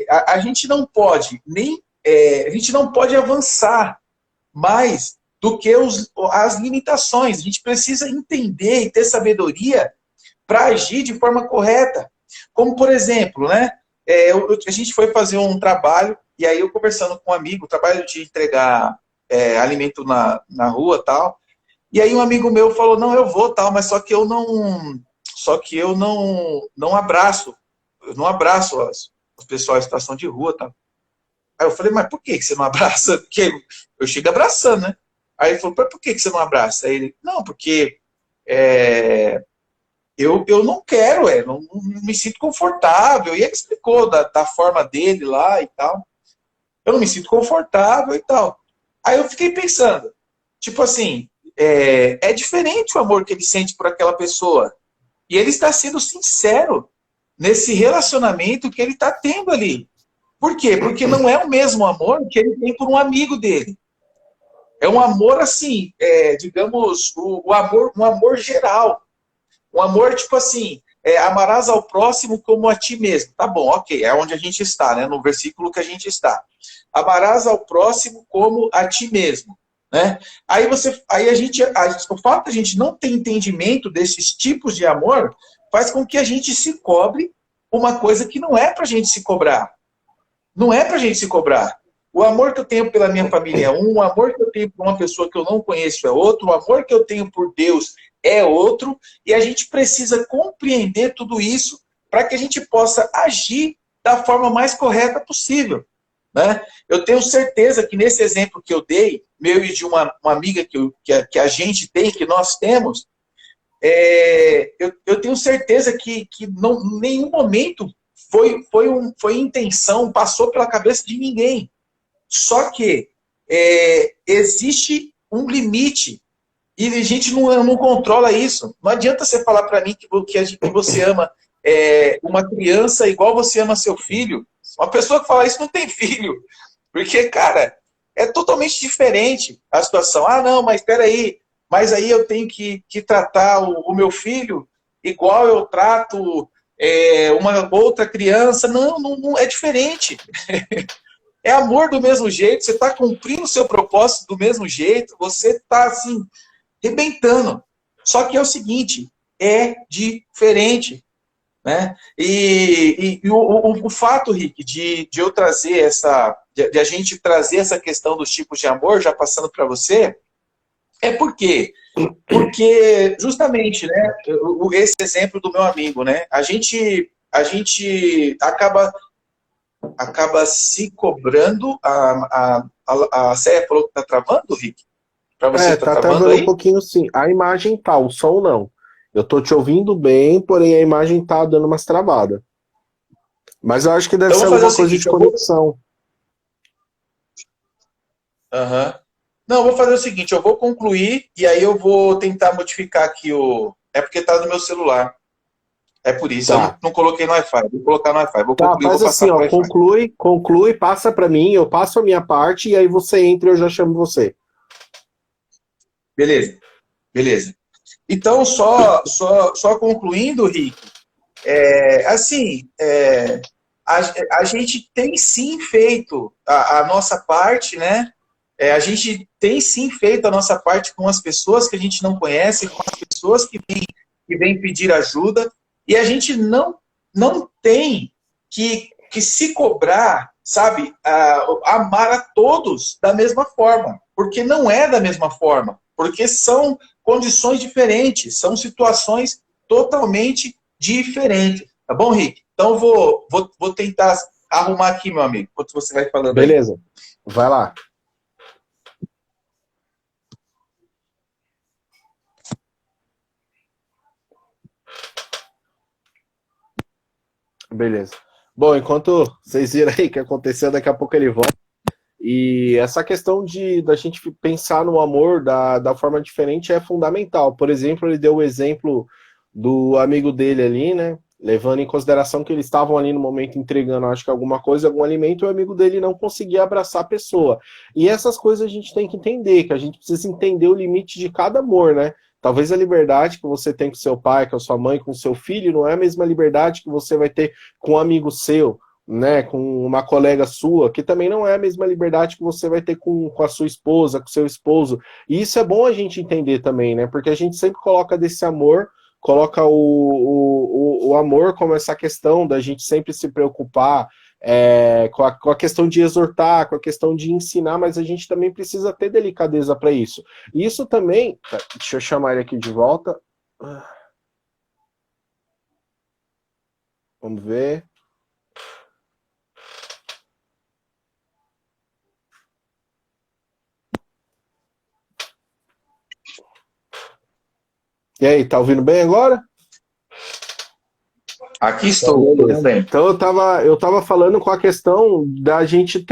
a gente não pode a gente não pode avançar mais do que as limitações. A gente precisa entender e ter sabedoria para agir de forma correta. Como, por exemplo, né, a gente foi fazer um trabalho, e aí eu conversando com um amigo, trabalho de entregar alimento na rua e tal, e aí um amigo meu falou, não, eu vou, tal, mas só que eu não abraço, eu não abraço os pessoal em situação de rua, tal. Aí eu falei, mas por que você não abraça? Porque eu chego abraçando, né? Aí ele falou, por que você não abraça? Aí ele, não, porque eu não quero, não me sinto confortável. E ele explicou da forma dele lá e tal. Eu não me sinto confortável e tal. Aí eu fiquei pensando, tipo assim, é diferente o amor que ele sente por aquela pessoa. E ele está sendo sincero nesse relacionamento que ele está tendo ali. Por quê? Porque não é o mesmo amor que ele tem por um amigo dele. É um amor assim, digamos, um amor geral. Um amor tipo assim, amarás ao próximo como a ti mesmo. Tá bom, ok, é onde a gente está, né? No versículo que a gente está. Amarás ao próximo como a ti mesmo. Né? Aí o fato de a gente não ter entendimento desses tipos de amor faz com que a gente se cobre uma coisa que não é para a gente se cobrar. Não é para a gente se cobrar. O amor que eu tenho pela minha família é um, o amor que eu tenho por uma pessoa que eu não conheço é outro, o amor que eu tenho por Deus é outro, e a gente precisa compreender tudo isso para que a gente possa agir da forma mais correta possível. Né? Eu tenho certeza que nesse exemplo que eu dei, meu e de uma amiga que a gente tem, que nós temos, eu tenho certeza que não, em nenhum momento foi intenção, passou pela cabeça de ninguém. Só que existe um limite e a gente não controla isso. Não adianta você falar para mim que você ama uma criança igual você ama seu filho. Uma pessoa que fala isso não tem filho. Porque, cara, é totalmente diferente a situação. Ah, não, mas espera aí. Mas aí eu tenho que tratar o meu filho igual eu trato uma outra criança. Não é diferente. É amor do mesmo jeito, você está cumprindo o seu propósito do mesmo jeito, você está assim, rebentando. Só que é o seguinte, é diferente. Né? E o fato, Rick, de eu trazer de a gente trazer essa questão dos tipos de amor, já passando para você, porque justamente, né, esse exemplo do meu amigo, né, a gente acaba se cobrando. A Céia falou que está travando, Rick? Para você, está Tá travando travando um aí? pouquinho sim. A imagem tá, o som não. Eu tô te ouvindo bem, porém a imagem tá dando umas travadas. Mas eu acho que deve Então, ser eu vou fazer o alguma coisa de seguinte, eu vou... conexão. Uhum. Não, eu vou fazer o seguinte, eu vou concluir e aí eu vou tentar modificar aqui o... É porque está no meu celular. É por isso, eu Tá. não coloquei no Wi-Fi. Vou colocar no Wi-Fi. Vou Tá, concluir, vou faz assim, passar para ó, o Wi-Fi. conclui, passa pra mim, eu passo a minha parte e aí você entra e eu já chamo você. Beleza, beleza. Então, só concluindo, Rick, assim, a gente tem sim feito a nossa parte, né? A gente tem sim feito a nossa parte com as pessoas que a gente não conhece, com as pessoas que vêm pedir ajuda, e a gente não tem que se cobrar, sabe, amar a todos da mesma forma, porque não é da mesma forma, porque são condições diferentes, são situações totalmente diferentes. Tá bom, Rick? Então, vou tentar arrumar aqui, meu amigo, enquanto você vai falando aí. Beleza, vai lá. Beleza. Bom, enquanto vocês viram aí o que aconteceu, daqui a pouco ele volta. E essa questão da gente pensar no amor da forma diferente é fundamental. Por exemplo, ele deu o exemplo do amigo dele ali, né? levando em consideração que eles estavam ali no momento entregando, acho que alguma coisa, algum alimento, e o amigo dele não conseguia abraçar a pessoa. E essas coisas a gente tem que entender, que a gente precisa entender o limite de cada amor, né? Talvez a liberdade que você tem com seu pai, com a sua mãe, com seu filho, não é a mesma liberdade que você vai ter com um amigo seu, né, com uma colega sua, que também não é a mesma liberdade que você vai ter com a sua esposa, com seu esposo. E isso é bom a gente entender também, né? Porque a gente sempre coloca desse amor, coloca o amor como essa questão da gente sempre se preocupar com a questão de exortar, com a questão de ensinar, mas a gente também precisa ter delicadeza para isso. E isso também, deixa eu chamar ele aqui de volta. Vamos ver. E aí, tá ouvindo bem agora? Aqui estou. Então eu tava falando com a questão da gente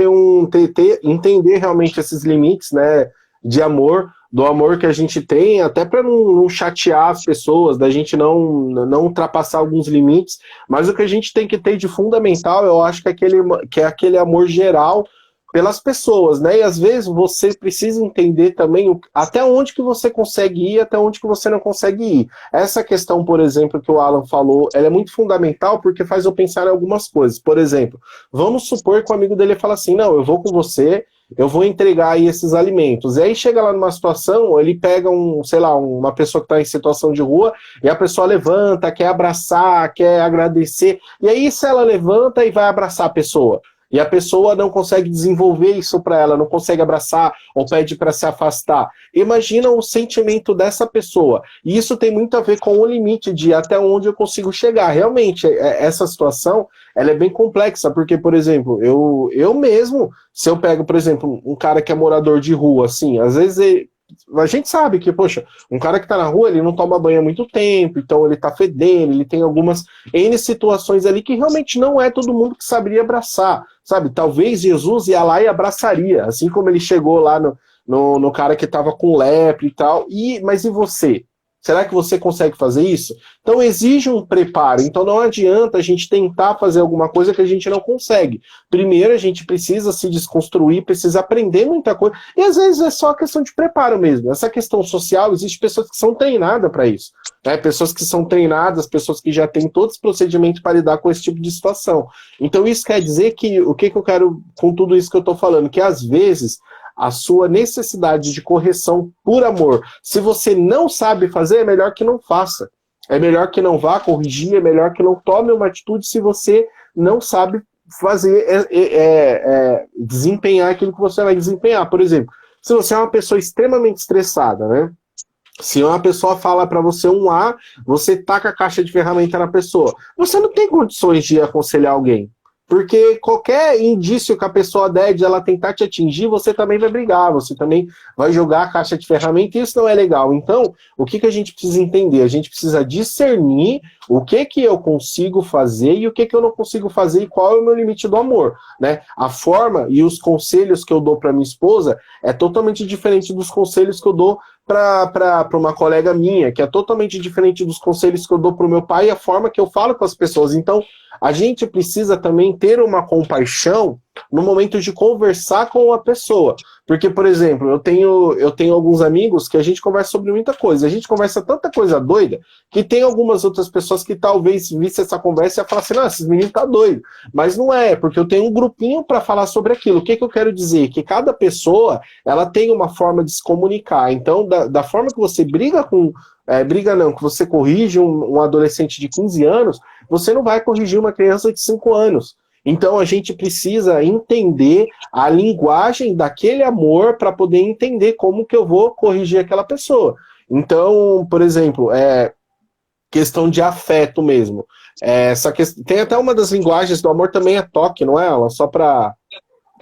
entender realmente esses limites, né, de amor, do amor que a gente tem, até para não chatear as pessoas, da gente não ultrapassar alguns limites, mas o que a gente tem que ter de fundamental, eu acho que é aquele amor geral pelas pessoas, né? E às vezes você precisa entender também até onde que você consegue ir, até onde que você não consegue ir. Essa questão, por exemplo, que o Alan falou, ela é muito fundamental porque faz eu pensar em algumas coisas. Por exemplo, vamos supor que o amigo dele fala assim, não, eu vou com você, eu vou entregar aí esses alimentos. E aí chega lá numa situação, ele pega uma pessoa que está em situação de rua, e a pessoa levanta, quer abraçar, quer agradecer. E aí se ela levanta e vai abraçar a pessoa, e a pessoa não consegue desenvolver isso para ela, não consegue abraçar ou pede para se afastar. Imagina o sentimento dessa pessoa. E isso tem muito a ver com o limite de até onde eu consigo chegar. Realmente, essa situação, ela é bem complexa, porque, por exemplo, eu mesmo, se eu pego, por exemplo, um cara que é morador de rua, assim, às vezes a gente sabe que, poxa, um cara que tá na rua, ele não toma banho há muito tempo, então ele tá fedendo, ele tem algumas N situações ali que realmente não é todo mundo que saberia abraçar, sabe? Talvez Jesus ia lá e abraçaria, assim como ele chegou lá no cara que tava com lepra e tal, mas e você? Será que você consegue fazer isso? Então exige um preparo, então não adianta a gente tentar fazer alguma coisa que a gente não consegue. Primeiro a gente precisa se desconstruir, precisa aprender muita coisa, e às vezes é só questão de preparo mesmo. Essa questão social, existe pessoas que são treinadas para isso, né? Pessoas que são treinadas, pessoas que já têm todos os procedimentos para lidar com esse tipo de situação. Então isso quer dizer que, o que eu quero com tudo isso que eu estou falando, que às vezes a sua necessidade de correção por amor, se você não sabe fazer, é melhor que não faça. É melhor que não vá corrigir, é melhor que não tome uma atitude se você não sabe fazer, desempenhar aquilo que você vai desempenhar. Por exemplo, se você é uma pessoa extremamente estressada, né? Se uma pessoa fala para você um A, você taca a caixa de ferramenta na pessoa. Você não tem condições de aconselhar alguém. Porque qualquer indício que a pessoa der de ela tentar te atingir, você também vai brigar, você também vai jogar a caixa de ferramenta, e isso não é legal. Então, o que a gente precisa entender? A gente precisa discernir o que eu consigo fazer e o que eu não consigo fazer e qual é o meu limite do amor, né? A forma e os conselhos que eu dou para minha esposa é totalmente diferente dos conselhos que eu dou para uma colega minha, que é totalmente diferente dos conselhos que eu dou para o meu pai e a forma que eu falo com as pessoas. Então, a gente precisa também ter uma compaixão no momento de conversar com a pessoa. Porque, por exemplo, eu tenho alguns amigos que a gente conversa sobre muita coisa. A gente conversa tanta coisa doida que tem algumas outras pessoas que talvez vissem essa conversa e falar assim, não, esses meninos tá doido. Mas não é, porque eu tenho um grupinho para falar sobre aquilo. O que eu quero dizer? Que cada pessoa, ela tem uma forma de se comunicar. Então, da forma que você briga com... briga não, que você corrige um adolescente de 15 anos, você não vai corrigir uma criança de 5 anos. Então a gente precisa entender a linguagem daquele amor para poder entender como que eu vou corrigir aquela pessoa. Então, por exemplo, questão de afeto mesmo. Tem até uma das linguagens do amor também é toque, não é, Alan? Só para...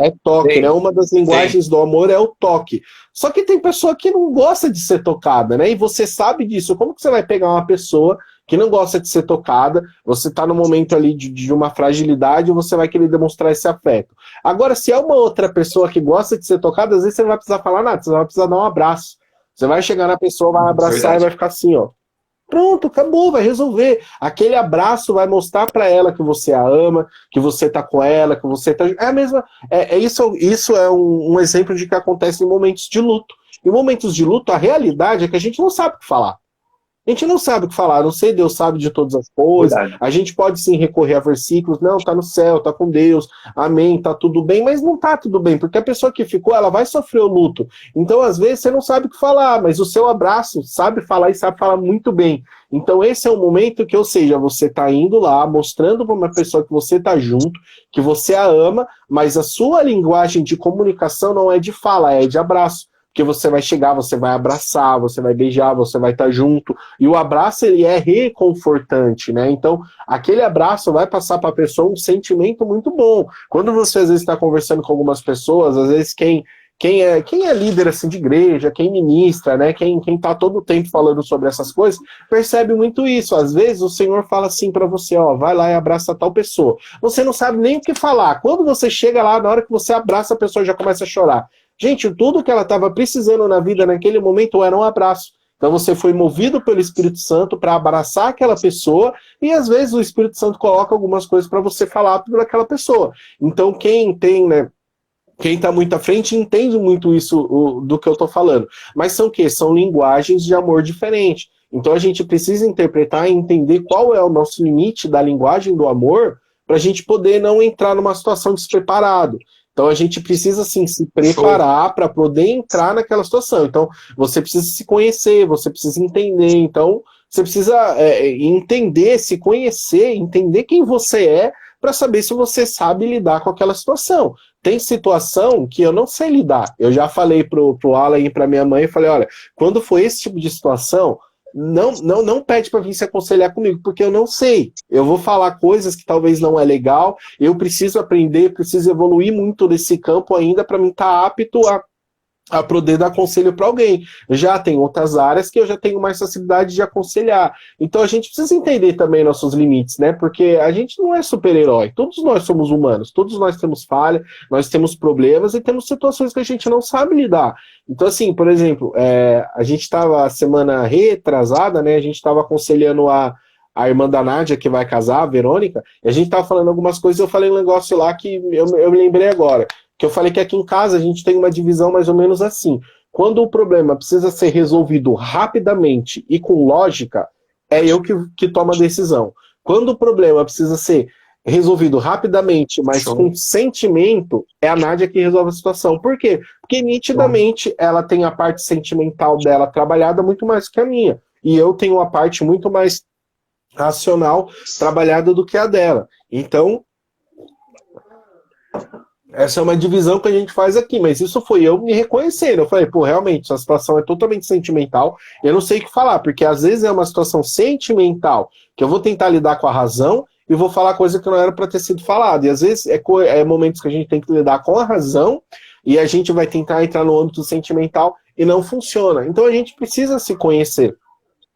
É toque, sim, né? Uma das linguagens, sim, do amor é o toque. Só que tem pessoa que não gosta de ser tocada, né? E você sabe disso. Como que você vai pegar uma pessoa que não gosta de ser tocada, você está no momento ali de uma fragilidade e você vai querer demonstrar esse afeto. Agora, se é uma outra pessoa que gosta de ser tocada, às vezes você não vai precisar falar nada, você vai precisar dar um abraço. Você vai chegar na pessoa, vai abraçar, verdade, e vai ficar assim, ó. Pronto, acabou, vai resolver. Aquele abraço vai mostrar para ela que você a ama, que você tá com ela, que você tá... É a mesma... Isso é um exemplo de que acontece em momentos de luto. Em momentos de luto, a realidade é que a gente não sabe o que falar. A gente não sabe o que falar, não sei, Deus sabe de todas as coisas. Verdade. A gente pode sim recorrer a versículos, não, tá no céu, tá com Deus, amém, tá tudo bem, mas não tá tudo bem, porque a pessoa que ficou, ela vai sofrer o luto. Então, às vezes, você não sabe o que falar, mas o seu abraço sabe falar e sabe falar muito bem. Então, esse é o momento que, ou seja, você tá indo lá, mostrando para uma pessoa que você tá junto, que você a ama, mas a sua linguagem de comunicação não é de fala, é de abraço. Porque você vai chegar, você vai abraçar, você vai beijar, você vai estar junto. E o abraço, ele é reconfortante, né? Então, aquele abraço vai passar para a pessoa um sentimento muito bom. Quando você, às vezes, está conversando com algumas pessoas, às vezes, quem é líder, assim, de igreja, quem ministra, né? Quem tá todo o tempo falando sobre essas coisas, percebe muito isso. Às vezes, o Senhor fala assim para você, ó, vai lá e abraça tal pessoa. Você não sabe nem o que falar. Quando você chega lá, na hora que você abraça, a pessoa já começa a chorar. Gente, tudo que ela estava precisando na vida naquele momento era um abraço. Então você foi movido pelo Espírito Santo para abraçar aquela pessoa e às vezes o Espírito Santo coloca algumas coisas para você falar para aquela pessoa. Então quem tem, né, quem está muito à frente entende muito isso do que eu estou falando. Mas são o quê? São linguagens de amor diferentes. Então a gente precisa interpretar e entender qual é o nosso limite da linguagem do amor para a gente poder não entrar numa situação despreparado. Então a gente precisa, assim, se preparar para poder entrar naquela situação. Então você precisa se conhecer, você precisa entender. Então você precisa entender, se conhecer, entender quem você é para saber se você sabe lidar com aquela situação. Tem situação que eu não sei lidar. Eu já falei pro Alan e para minha mãe, eu falei, olha, quando for esse tipo de situação, não pede para vir se aconselhar comigo, porque eu não sei. Eu vou falar coisas que talvez não é legal, eu preciso aprender, preciso evoluir muito nesse campo ainda para mim estar apto a poder dar conselho para alguém. Já tem outras áreas que eu já tenho mais facilidade de aconselhar. Então a gente precisa entender também nossos limites, né? Porque a gente não é super-herói. Todos nós somos humanos, todos nós temos falha, nós temos problemas e temos situações que a gente não sabe lidar. Então, assim, por exemplo, a gente estava semana retrasada, né? A gente estava aconselhando a irmã da Nádia, que vai casar, a Verônica, e a gente estava falando algumas coisas, eu falei um negócio lá que eu me lembrei agora. Que eu falei que aqui em casa a gente tem uma divisão mais ou menos assim. Quando o problema precisa ser resolvido rapidamente e com lógica, é eu que tomo a decisão. Quando o problema precisa ser resolvido rapidamente, mas com sentimento, é a Nádia que resolve a situação. Por quê? Porque nitidamente ela tem a parte sentimental dela trabalhada muito mais que a minha. E eu tenho a parte muito mais racional trabalhada do que a dela. Então, essa é uma divisão que a gente faz aqui, mas isso foi eu me reconhecendo. Eu falei, pô, realmente, essa situação é totalmente sentimental, eu não sei o que falar, porque às vezes é uma situação sentimental, que eu vou tentar lidar com a razão e vou falar coisa que não era para ter sido falada. E às vezes é momentos que a gente tem que lidar com a razão e a gente vai tentar entrar no âmbito sentimental e não funciona. Então a gente precisa se conhecer.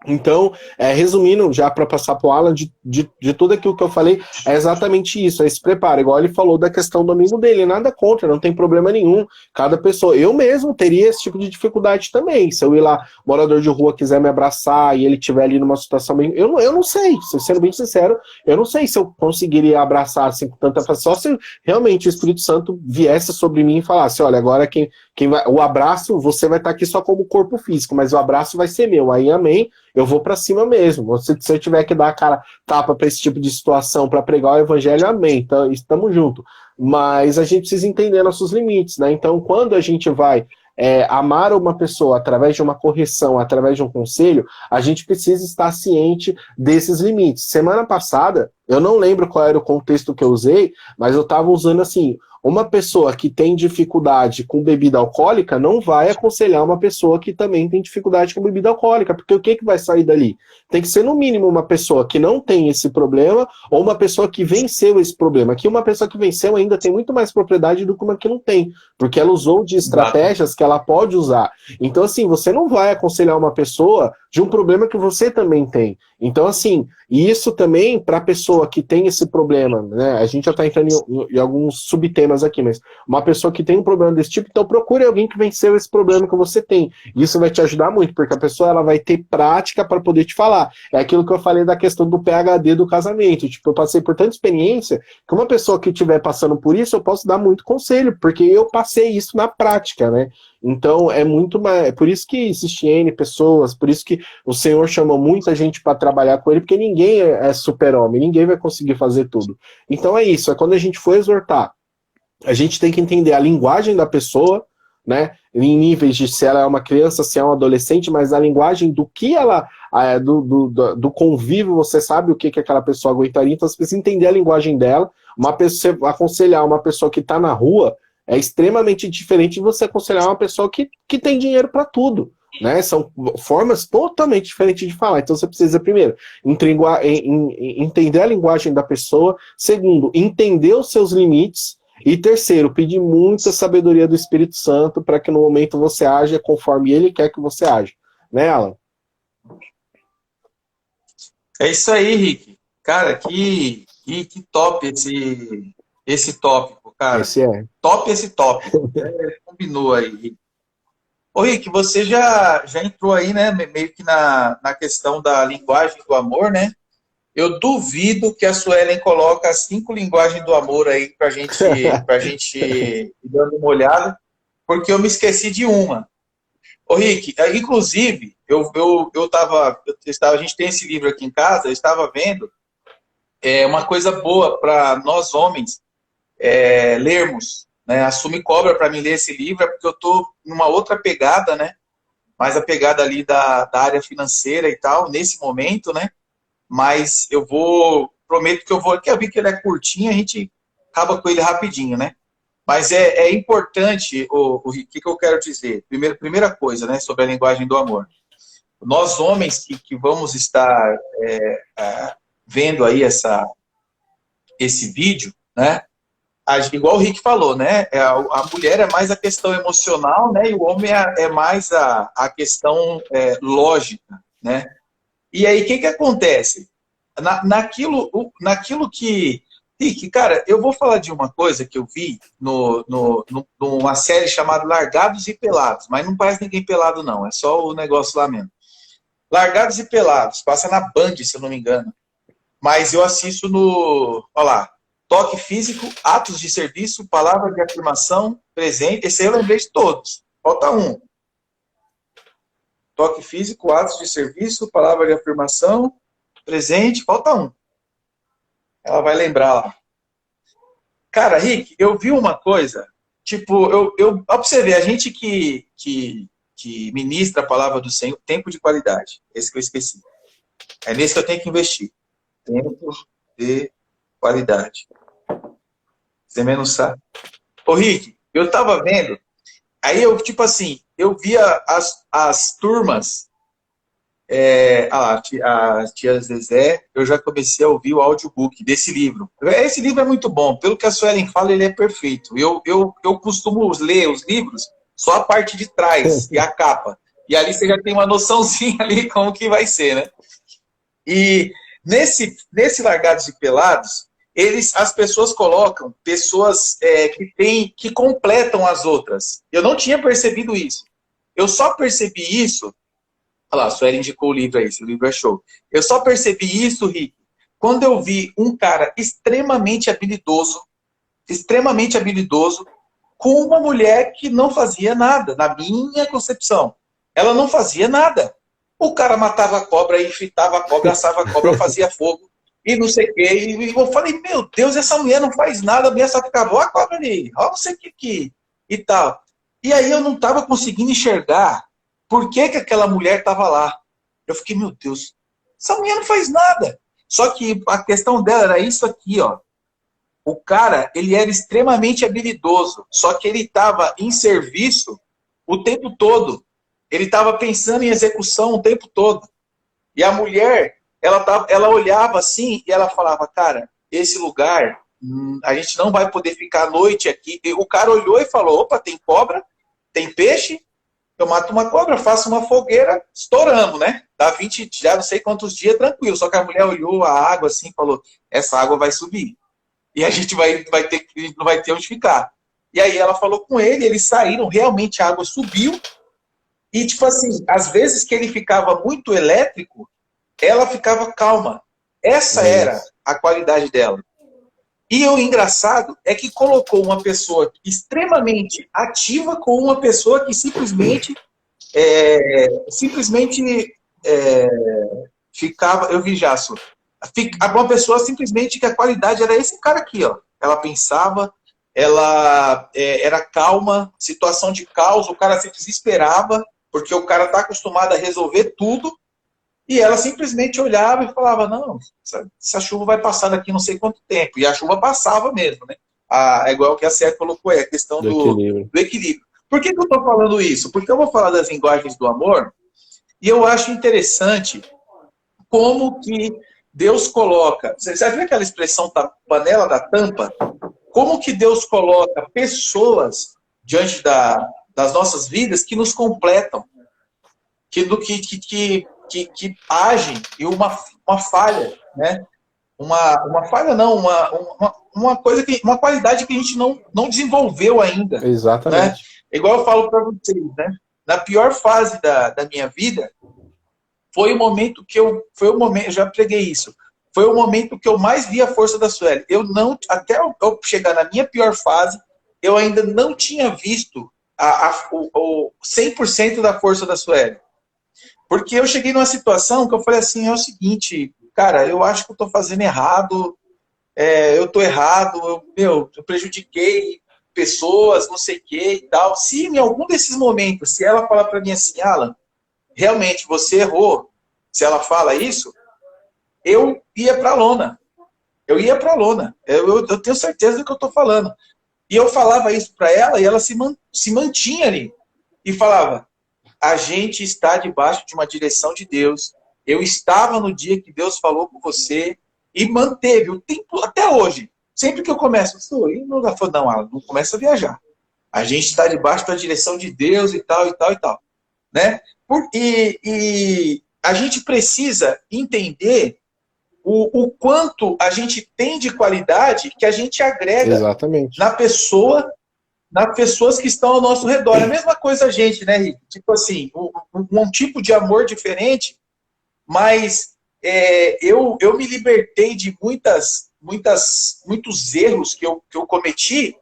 Então, resumindo, já para passar para o Alan, de tudo aquilo que eu falei, é exatamente isso, é esse preparo, igual ele falou da questão do amigo dele, nada contra, não tem problema nenhum, cada pessoa, eu mesmo teria esse tipo de dificuldade também, se eu ir lá, morador de rua quiser me abraçar e ele estiver ali numa situação bem, eu não sei, sendo bem sincero, eu não sei se eu conseguiria abraçar assim com tanta facilidade, só se realmente o Espírito Santo viesse sobre mim e falasse, olha, agora quem vai, o abraço, você vai estar aqui só como corpo físico, mas o abraço vai ser meu, aí amém, eu vou pra cima mesmo. Se eu tiver que dar a cara tapa pra esse tipo de situação, pra pregar o evangelho, amém. Então, estamos juntos. Mas a gente precisa entender nossos limites, né? Então, quando a gente vai amar uma pessoa através de uma correção, através de um conselho, a gente precisa estar ciente desses limites. Semana passada, eu não lembro qual era o contexto que eu usei, mas eu estava usando assim, uma pessoa que tem dificuldade com bebida alcoólica não vai aconselhar uma pessoa que também tem dificuldade com bebida alcoólica, porque o que vai sair dali? Tem que ser no mínimo uma pessoa que não tem esse problema ou uma pessoa que venceu esse problema. Aqui uma pessoa que venceu ainda tem muito mais propriedade do que uma que não tem, porque ela usou de estratégias que ela pode usar. Então assim, você não vai aconselhar uma pessoa de um problema que você também tem. Então assim, e isso também para a pessoa que tem esse problema, né? A gente já está entrando em alguns subtemas problemas aqui, mas uma pessoa que tem um problema desse tipo, então procure alguém que venceu esse problema que você tem. Isso vai te ajudar muito, porque a pessoa ela vai ter prática para poder te falar. É aquilo que eu falei da questão do PhD do casamento. Tipo, eu passei por tanta experiência que uma pessoa que estiver passando por isso, eu posso dar muito conselho, porque eu passei isso na prática, né? Então é muito mais. É por isso que existe N pessoas, por isso que o Senhor chamou muita gente para trabalhar com ele, porque ninguém é super-homem, ninguém vai conseguir fazer tudo. Então é isso, é quando a gente for exortar, a gente tem que entender a linguagem da pessoa, né? Em níveis de se ela é uma criança, se é um adolescente, mas a linguagem do que ela. Do convívio, você sabe o que aquela pessoa aguentaria, então você precisa entender a linguagem dela. Uma pessoa, aconselhar uma pessoa que está na rua é extremamente diferente de você aconselhar uma pessoa que tem dinheiro para tudo. Né? São formas totalmente diferentes de falar. Então você precisa, primeiro, entender a linguagem da pessoa. Segundo, entender os seus limites. E terceiro, pedir muita sabedoria do Espírito Santo para que no momento você haja conforme ele quer que você haja. Né, Alan? É isso aí, Rick. Cara, que top esse tópico, cara. Esse é. Top esse tópico. Combinou aí, Rick. Ô, Rick, você já entrou aí, né, meio que na questão da linguagem do amor, né? Eu duvido que a Suelen coloca as 5 linguagens do amor aí pra gente ir dando uma olhada, porque eu me esqueci de uma. Ô, Rick, inclusive, a gente tem esse livro aqui em casa, eu estava vendo uma coisa boa para nós homens lermos, né? Assume Cobra para mim ler esse livro, é porque eu estou numa outra pegada, né? Mais a pegada ali da área financeira e tal, nesse momento, né? Mas prometo que eu vou, que eu vi que ele é curtinho, a gente acaba com ele rapidinho, né? Mas é importante, o que eu quero dizer? Primeira coisa, né, sobre a linguagem do amor. Nós homens que vamos estar vendo aí esse vídeo, né? Igual o Rick falou, né? A mulher é mais a questão emocional, né? E o homem é mais a questão lógica, né? E aí, o que acontece? Naquilo que... Rick, cara, eu vou falar de uma coisa que eu vi numa série chamada Largados e Pelados, mas não parece ninguém pelado, não. É só o negócio lá mesmo. Largados e Pelados, passa na Band, se eu não me engano. Mas eu assisto olha lá, toque físico, atos de serviço, palavra de afirmação, presente. Esse aí eu lembrei de todos. Falta um. Toque físico, atos de serviço, palavra de afirmação, presente, falta um. Ela vai lembrar lá. Cara, Rick, eu vi uma coisa, tipo, ó, pra você ver, a gente que ministra a palavra do Senhor, tempo de qualidade. Esse que eu esqueci. É nesse que eu tenho que investir. Tempo de qualidade. Você também não sabe. Ô, Rick, eu tava vendo, aí eu, tipo assim, eu via as turmas, a tia Zezé, eu já comecei a ouvir o audiobook desse livro. Esse livro é muito bom, pelo que a Suelen fala, ele é perfeito. Eu costumo ler os livros só a parte de trás e a capa. E ali você já tem uma noçãozinha ali como que vai ser, né? E nesse Largados e Pelados, as pessoas colocam pessoas que completam as outras. Eu não tinha percebido isso. Eu só percebi isso. Olha lá, a Sueli indicou o livro aí, esse livro é show. Eu só percebi isso, Rick, quando eu vi um cara extremamente habilidoso, com uma mulher que não fazia nada, na minha concepção. Ela não fazia nada. O cara matava a cobra e fritava a cobra, assava a cobra, fazia fogo e não sei o quê. E eu falei, meu Deus, essa mulher não faz nada, a mulher só ficava, ó a cobra ali, ó não sei o que e tal. E aí eu não estava conseguindo enxergar por que aquela mulher estava lá. Eu fiquei, meu Deus, essa mulher não faz nada. Só que a questão dela era isso aqui, ó. O cara, ele era extremamente habilidoso, só que ele estava em serviço o tempo todo. Ele estava pensando em execução o tempo todo. E a mulher, ela olhava assim e ela falava, cara, esse lugar, a gente não vai poder ficar à noite aqui. E o cara olhou e falou, opa, tem cobra, tem peixe, eu mato uma cobra, faço uma fogueira, estouramos, né? Dá 20, já não sei quantos dias, tranquilo. Só que a mulher olhou a água assim e falou, essa água vai subir. E a gente não vai ter onde ficar. E aí ela falou com ele, eles saíram, realmente a água subiu. E, tipo assim, às vezes que ele ficava muito elétrico, ela ficava calma. Essa era a qualidade dela. E o engraçado é que colocou uma pessoa extremamente ativa com uma pessoa que simplesmente ficava, eu vi Jasso, uma pessoa simplesmente que a qualidade era esse cara aqui, ó. Ela pensava, ela era calma, situação de caos, o cara se desesperava, porque o cara está acostumado a resolver tudo, e ela simplesmente olhava e falava, não, essa chuva vai passar daqui não sei quanto tempo. E a chuva passava mesmo, né? É igual que a Sé colocou, a questão do equilíbrio. Por que eu estou falando isso? Porque eu vou falar das linguagens do amor, e eu acho interessante como que Deus coloca... Você já viu aquela expressão panela da tampa? Como que Deus coloca pessoas diante das nossas vidas que nos completam, que agem em uma falha, né? Uma falha não, uma coisa uma qualidade que a gente não desenvolveu ainda. Exatamente. Né? Igual eu falo para vocês, né? Na pior fase da minha vida, foi o momento que eu já preguei isso, foi o momento que eu mais vi a força da Sueli. Até eu chegar na minha pior fase, eu ainda não tinha visto o 100% da força da Sueli. Porque eu cheguei numa situação que eu falei assim, é o seguinte, cara, eu acho que eu tô fazendo errado, eu tô errado, eu prejudiquei pessoas, não sei o que e tal. Se em algum desses momentos, se ela falar para mim assim, Alan, realmente você errou, se ela fala isso, eu ia pra lona. Eu ia pra lona. Eu tenho certeza do que eu tô falando. E eu falava isso para ela e ela se mantinha ali. E falava, a gente está debaixo de uma direção de Deus. Eu estava no dia que Deus falou com você e manteve o tempo até hoje. Sempre que eu começo, não começa a viajar. A gente está debaixo da direção de Deus e tal, e tal, e tal. Né? E a gente precisa entender o quanto a gente tem de qualidade que a gente agrega nas pessoas que estão ao nosso redor. É a mesma coisa a gente, né, Rick? Tipo assim, um tipo de amor diferente, mas eu me libertei de muitos erros que eu cometi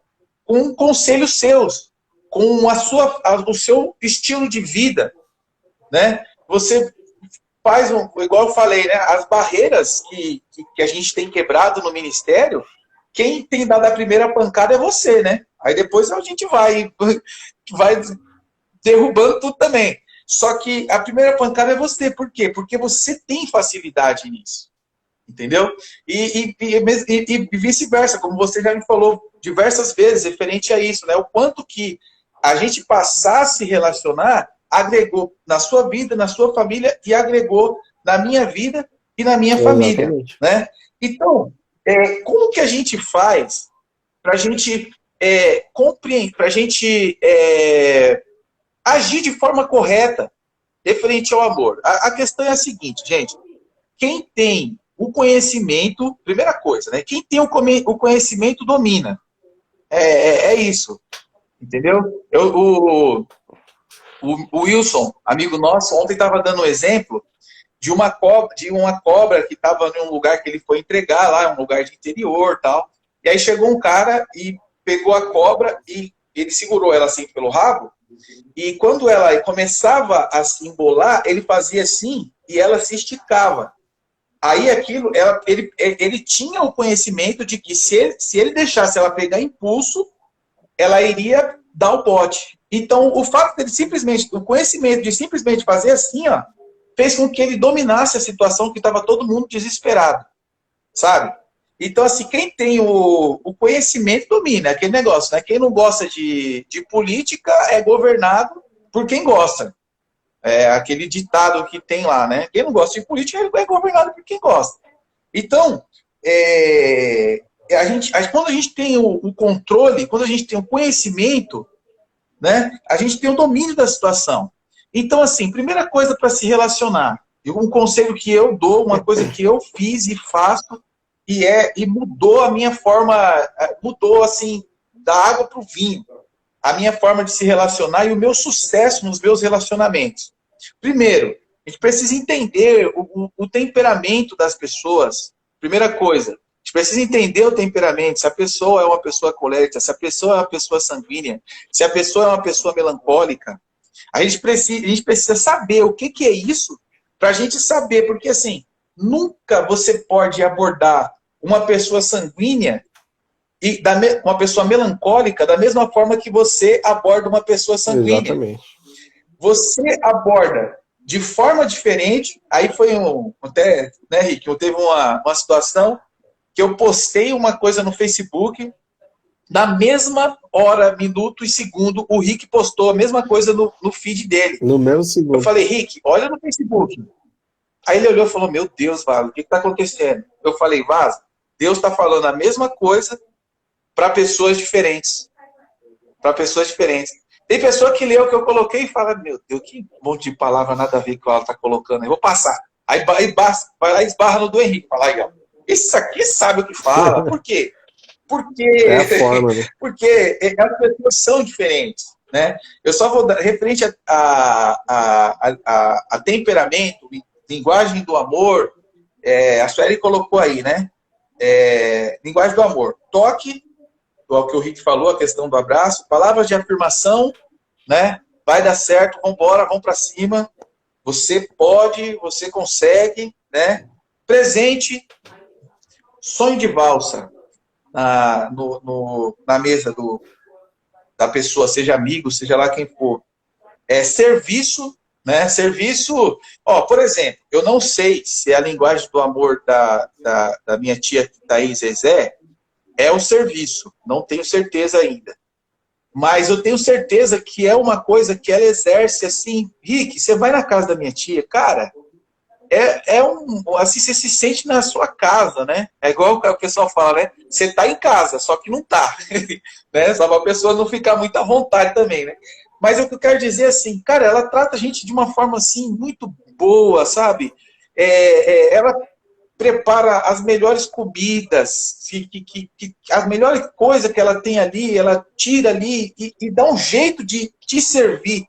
com conselhos seus, com o seu estilo de vida, né? Você faz, igual eu falei, né? As barreiras que a gente tem quebrado no ministério, quem tem dado a primeira pancada é você, né? Aí depois a gente vai derrubando tudo também. Só que a primeira pancada é você. Por quê? Porque você tem facilidade nisso. Entendeu? E vice-versa, como você já me falou diversas vezes, referente a isso, né? O quanto que a gente passar a se relacionar agregou na sua vida, na sua família e agregou na minha vida e na minha família. Né? Então, como que a gente faz para a gente compreender, para a gente agir de forma correta referente ao amor? A questão é a seguinte, gente. Quem tem o conhecimento, primeira coisa, né? Quem tem o conhecimento domina. É isso. Entendeu? O Wilson, amigo nosso, ontem estava dando um exemplo de uma cobra que estava em um lugar que ele foi entregar lá, um lugar de interior tal. E aí chegou um cara e pegou a cobra e ele segurou ela assim pelo rabo. E quando ela começava a se embolar, ele fazia assim e ela se esticava. Aí aquilo, ele tinha o conhecimento de que se ele deixasse ela pegar impulso, ela iria dar o bote. Então, o fato dele o conhecimento de simplesmente fazer assim, ó, fez com que ele dominasse a situação que estava todo mundo desesperado, sabe? Então, assim, quem tem o conhecimento domina, aquele negócio, né? Quem não gosta de política é governado por quem gosta. É aquele ditado que tem lá, né? Quem não gosta de política é governado por quem gosta. Então, quando a gente tem o controle, quando a gente tem o conhecimento, né, a gente tem o domínio da situação. Então, assim, primeira coisa para se relacionar, um conselho que eu dou, uma coisa que eu fiz e faço, e mudou a minha forma, mudou assim, da água para o vinho, a minha forma de se relacionar e o meu sucesso nos meus relacionamentos. Primeiro, a gente precisa entender o temperamento das pessoas. Primeira coisa, a gente precisa entender o temperamento, se a pessoa é uma pessoa colérica, se a pessoa é uma pessoa sanguínea, se a pessoa é uma pessoa melancólica. A gente precisa saber o que é isso para a gente saber, porque assim, nunca você pode abordar uma pessoa sanguínea e uma pessoa melancólica da mesma forma que você aborda uma pessoa sanguínea. Exatamente. Você aborda de forma diferente. Aí foi até, né, Rick, teve uma situação que eu postei uma coisa no Facebook, na mesma hora, minuto e segundo, o Rick postou a mesma coisa no feed dele. No mesmo segundo. Eu falei, Rick, olha no Facebook. Aí ele olhou e falou, meu Deus, Vaso, o que está acontecendo? Eu falei, Vaso, Deus está falando a mesma coisa para pessoas diferentes. Para pessoas diferentes. Tem pessoa que lê o que eu coloquei e fala, meu Deus, que monte de palavra nada a ver com o que ela está colocando. Eu vou passar. Aí vai lá e esbarra no do Henrique. Fala, aí, ó, isso aqui sabe o que fala. Por quê? Porque, é a forma, né? Porque as pessoas são diferentes. Né? Eu só vou dar, referente a temperamento, linguagem do amor, a Sueli colocou aí, né? Linguagem do amor. Toque, o que o Rick falou, a questão do abraço, palavras de afirmação, né? Vai dar certo, vamos embora, vamos para cima. Você pode, você consegue, né? Presente, sonho de valsa na mesa da pessoa, seja amigo, seja lá quem for. Serviço, né? Serviço, por exemplo, eu não sei se a linguagem do amor da minha tia Thaís Zezé é o serviço, não tenho certeza ainda. Mas eu tenho certeza que é uma coisa que ela exerce assim. Rick, você vai na casa da minha tia, cara, assim, você se sente na sua casa, né? É igual o pessoal fala, né? Você tá em casa, só que não tá. Né? Só para a pessoa não ficar muito à vontade também, né? Mas o que eu quero dizer assim, cara, ela trata a gente de uma forma assim muito boa, sabe? Ela prepara as melhores comidas, as melhores coisas que ela tem ali, ela tira ali e dá um jeito de te servir.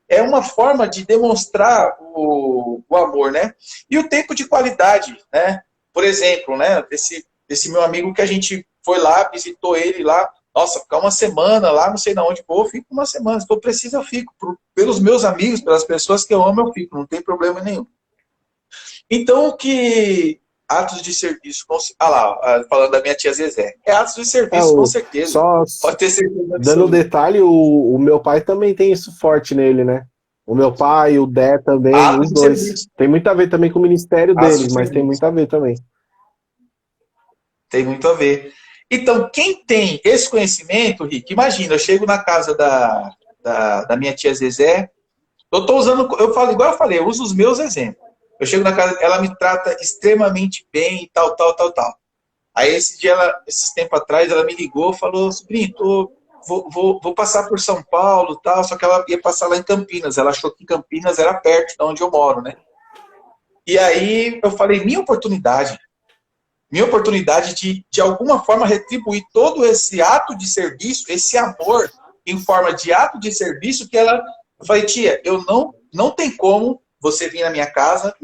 É uma forma de demonstrar o amor, né? E o tempo de qualidade, né? Por exemplo, né? Esse meu amigo que a gente foi lá, visitou ele lá, nossa, ficar uma semana lá, não sei de onde for, eu fico uma semana. Se for preciso, eu fico. Pelos meus amigos, pelas pessoas que eu amo, eu fico. Não tem problema nenhum. Então, atos de serviço, falando da minha tia Zezé, atos de serviço, com certeza. Pode ter certeza. Dando detalhe, o meu pai também tem isso forte nele, né? O meu pai, o Dé também, os dois. Serviço. Tem muito a ver também com o ministério deles, mas tem muito a ver também. Tem muito a ver. Então, quem tem esse conhecimento, Rick, imagina, eu chego na casa da minha tia Zezé, eu falo igual eu falei, eu uso os meus exemplos. Eu chego na casa, ela me trata extremamente bem e tal. Aí esses tempos atrás, ela me ligou, falou, sobrinho, vou passar por São Paulo e tal, só que ela ia passar lá em Campinas. Ela achou que Campinas era perto de onde eu moro, né? E aí eu falei, minha oportunidade de alguma forma retribuir todo esse ato de serviço, esse amor em forma de ato de serviço que ela... Eu falei, tia, não tem como você vir na minha casa,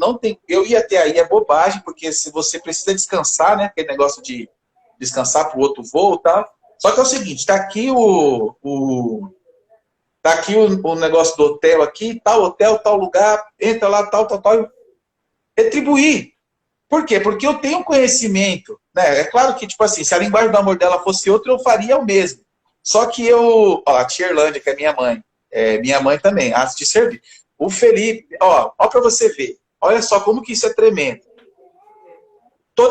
eu ia até aí, é bobagem, porque se você precisa descansar, né, aquele negócio de descansar para o outro voo e tal. Só que é o seguinte, tá aqui o negócio do hotel aqui, tal hotel, tal lugar, entra lá, tal, e retribuir. Por quê? Porque eu tenho conhecimento, né? É claro que, tipo assim, se a linguagem do amor dela fosse outra, eu faria o mesmo. Só que a tia Irlândia, que é minha mãe também, atos de servir. O Felipe, ó para você ver, olha só como que isso é tremendo.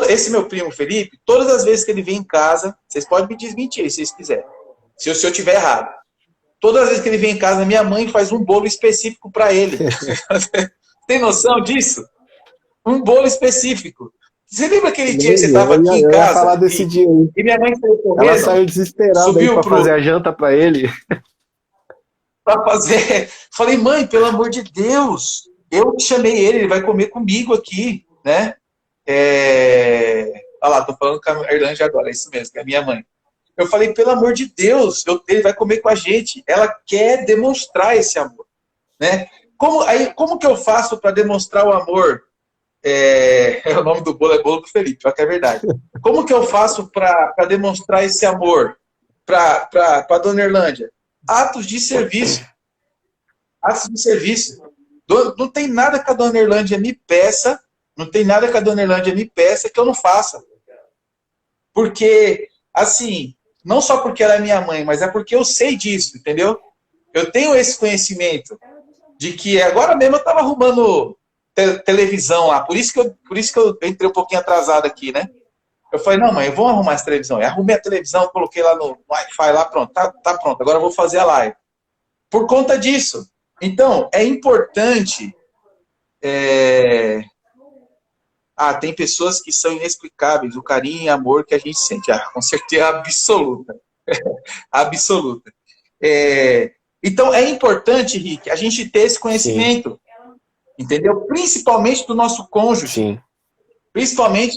Esse meu primo Felipe, todas as vezes que ele vem em casa, vocês podem me desmentir se vocês quiserem, se eu estiver errado. Todas as vezes que ele vem em casa, minha mãe faz um bolo específico para ele. Tem noção disso? Um bolo específico. Você lembra aquele dia que você estava aqui em casa? Eu ia falar desse dia aí. E minha mãe saiu correndo. Ela saiu desesperada aí para fazer a janta para ele. Para fazer. Falei, mãe, pelo amor de Deus, eu chamei ele vai comer comigo aqui, né? Olha lá, tô falando com a Erlândia agora, é isso mesmo, que é a minha mãe. Eu falei, pelo amor de Deus, ele vai comer com a gente. Ela quer demonstrar esse amor, né? Como que eu faço para demonstrar o amor? O nome do bolo é bolo do Felipe, só que é verdade. Como que eu faço para demonstrar esse amor para a dona Erlândia? Atos de serviço. Atos de serviço. Não tem nada que a dona Erlândia me peça, não tem nada que a dona Erlândia me peça que eu não faça. Porque, assim, não só porque ela é minha mãe, mas é porque eu sei disso, entendeu? Eu tenho esse conhecimento de que agora mesmo eu estava arrumando televisão lá, por isso que eu entrei um pouquinho atrasado aqui, né? Eu falei, não, mãe, eu vou arrumar essa televisão. Eu arrumei a televisão, coloquei lá no Wi-Fi, lá, pronto, tá pronto, agora eu vou fazer a live. Por conta disso. Então, é importante... tem pessoas que são inexplicáveis, o carinho e amor que a gente sente. Com certeza absoluta. Absoluta. Então, é importante, Rick, a gente ter esse conhecimento. Sim. Entendeu? Principalmente do nosso cônjuge. Sim. Principalmente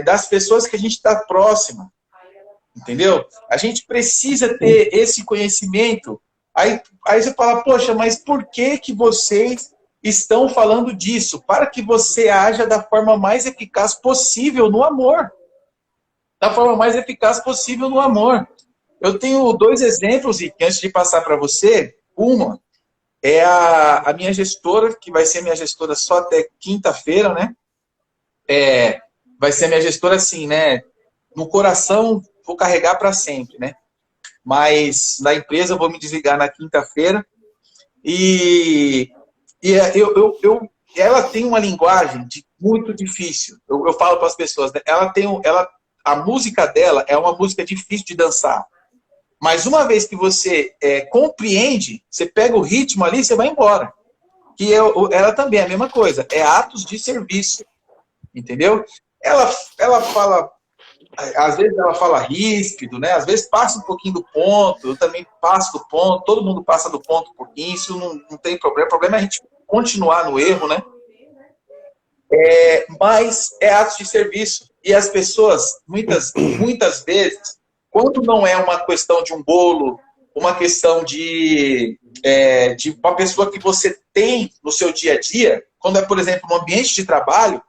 das pessoas que a gente está próxima. Entendeu? A gente precisa ter esse conhecimento. Aí você fala, poxa, mas por que vocês estão falando disso? Para que você haja da forma mais eficaz possível no amor. Da forma mais eficaz possível no amor. Eu tenho 2 exemplos, Rick, antes de passar para você. Uma é a minha gestora, que vai ser minha gestora só até quinta-feira, né? Vai ser minha gestora assim, né? No coração, vou carregar para sempre, né? Mas na empresa eu vou me desligar na quinta-feira. E ela tem uma linguagem muito difícil. Eu falo para as pessoas, né? A música dela é uma música difícil de dançar. Mas uma vez que você compreende, você pega o ritmo ali, você vai embora. Que ela também é a mesma coisa. É atos de serviço. Entendeu? Ela fala... Às vezes ela fala ríspido, né? Às vezes passa um pouquinho do ponto. Eu também passo do ponto. Todo mundo passa do ponto um pouquinho. Isso não tem problema. O problema é a gente continuar no erro, né? Mas é atos de serviço. E as pessoas, muitas vezes... Quando não é uma questão de um bolo, uma questão de uma pessoa que você tem no seu dia a dia, quando é, por exemplo, no ambiente de trabalho,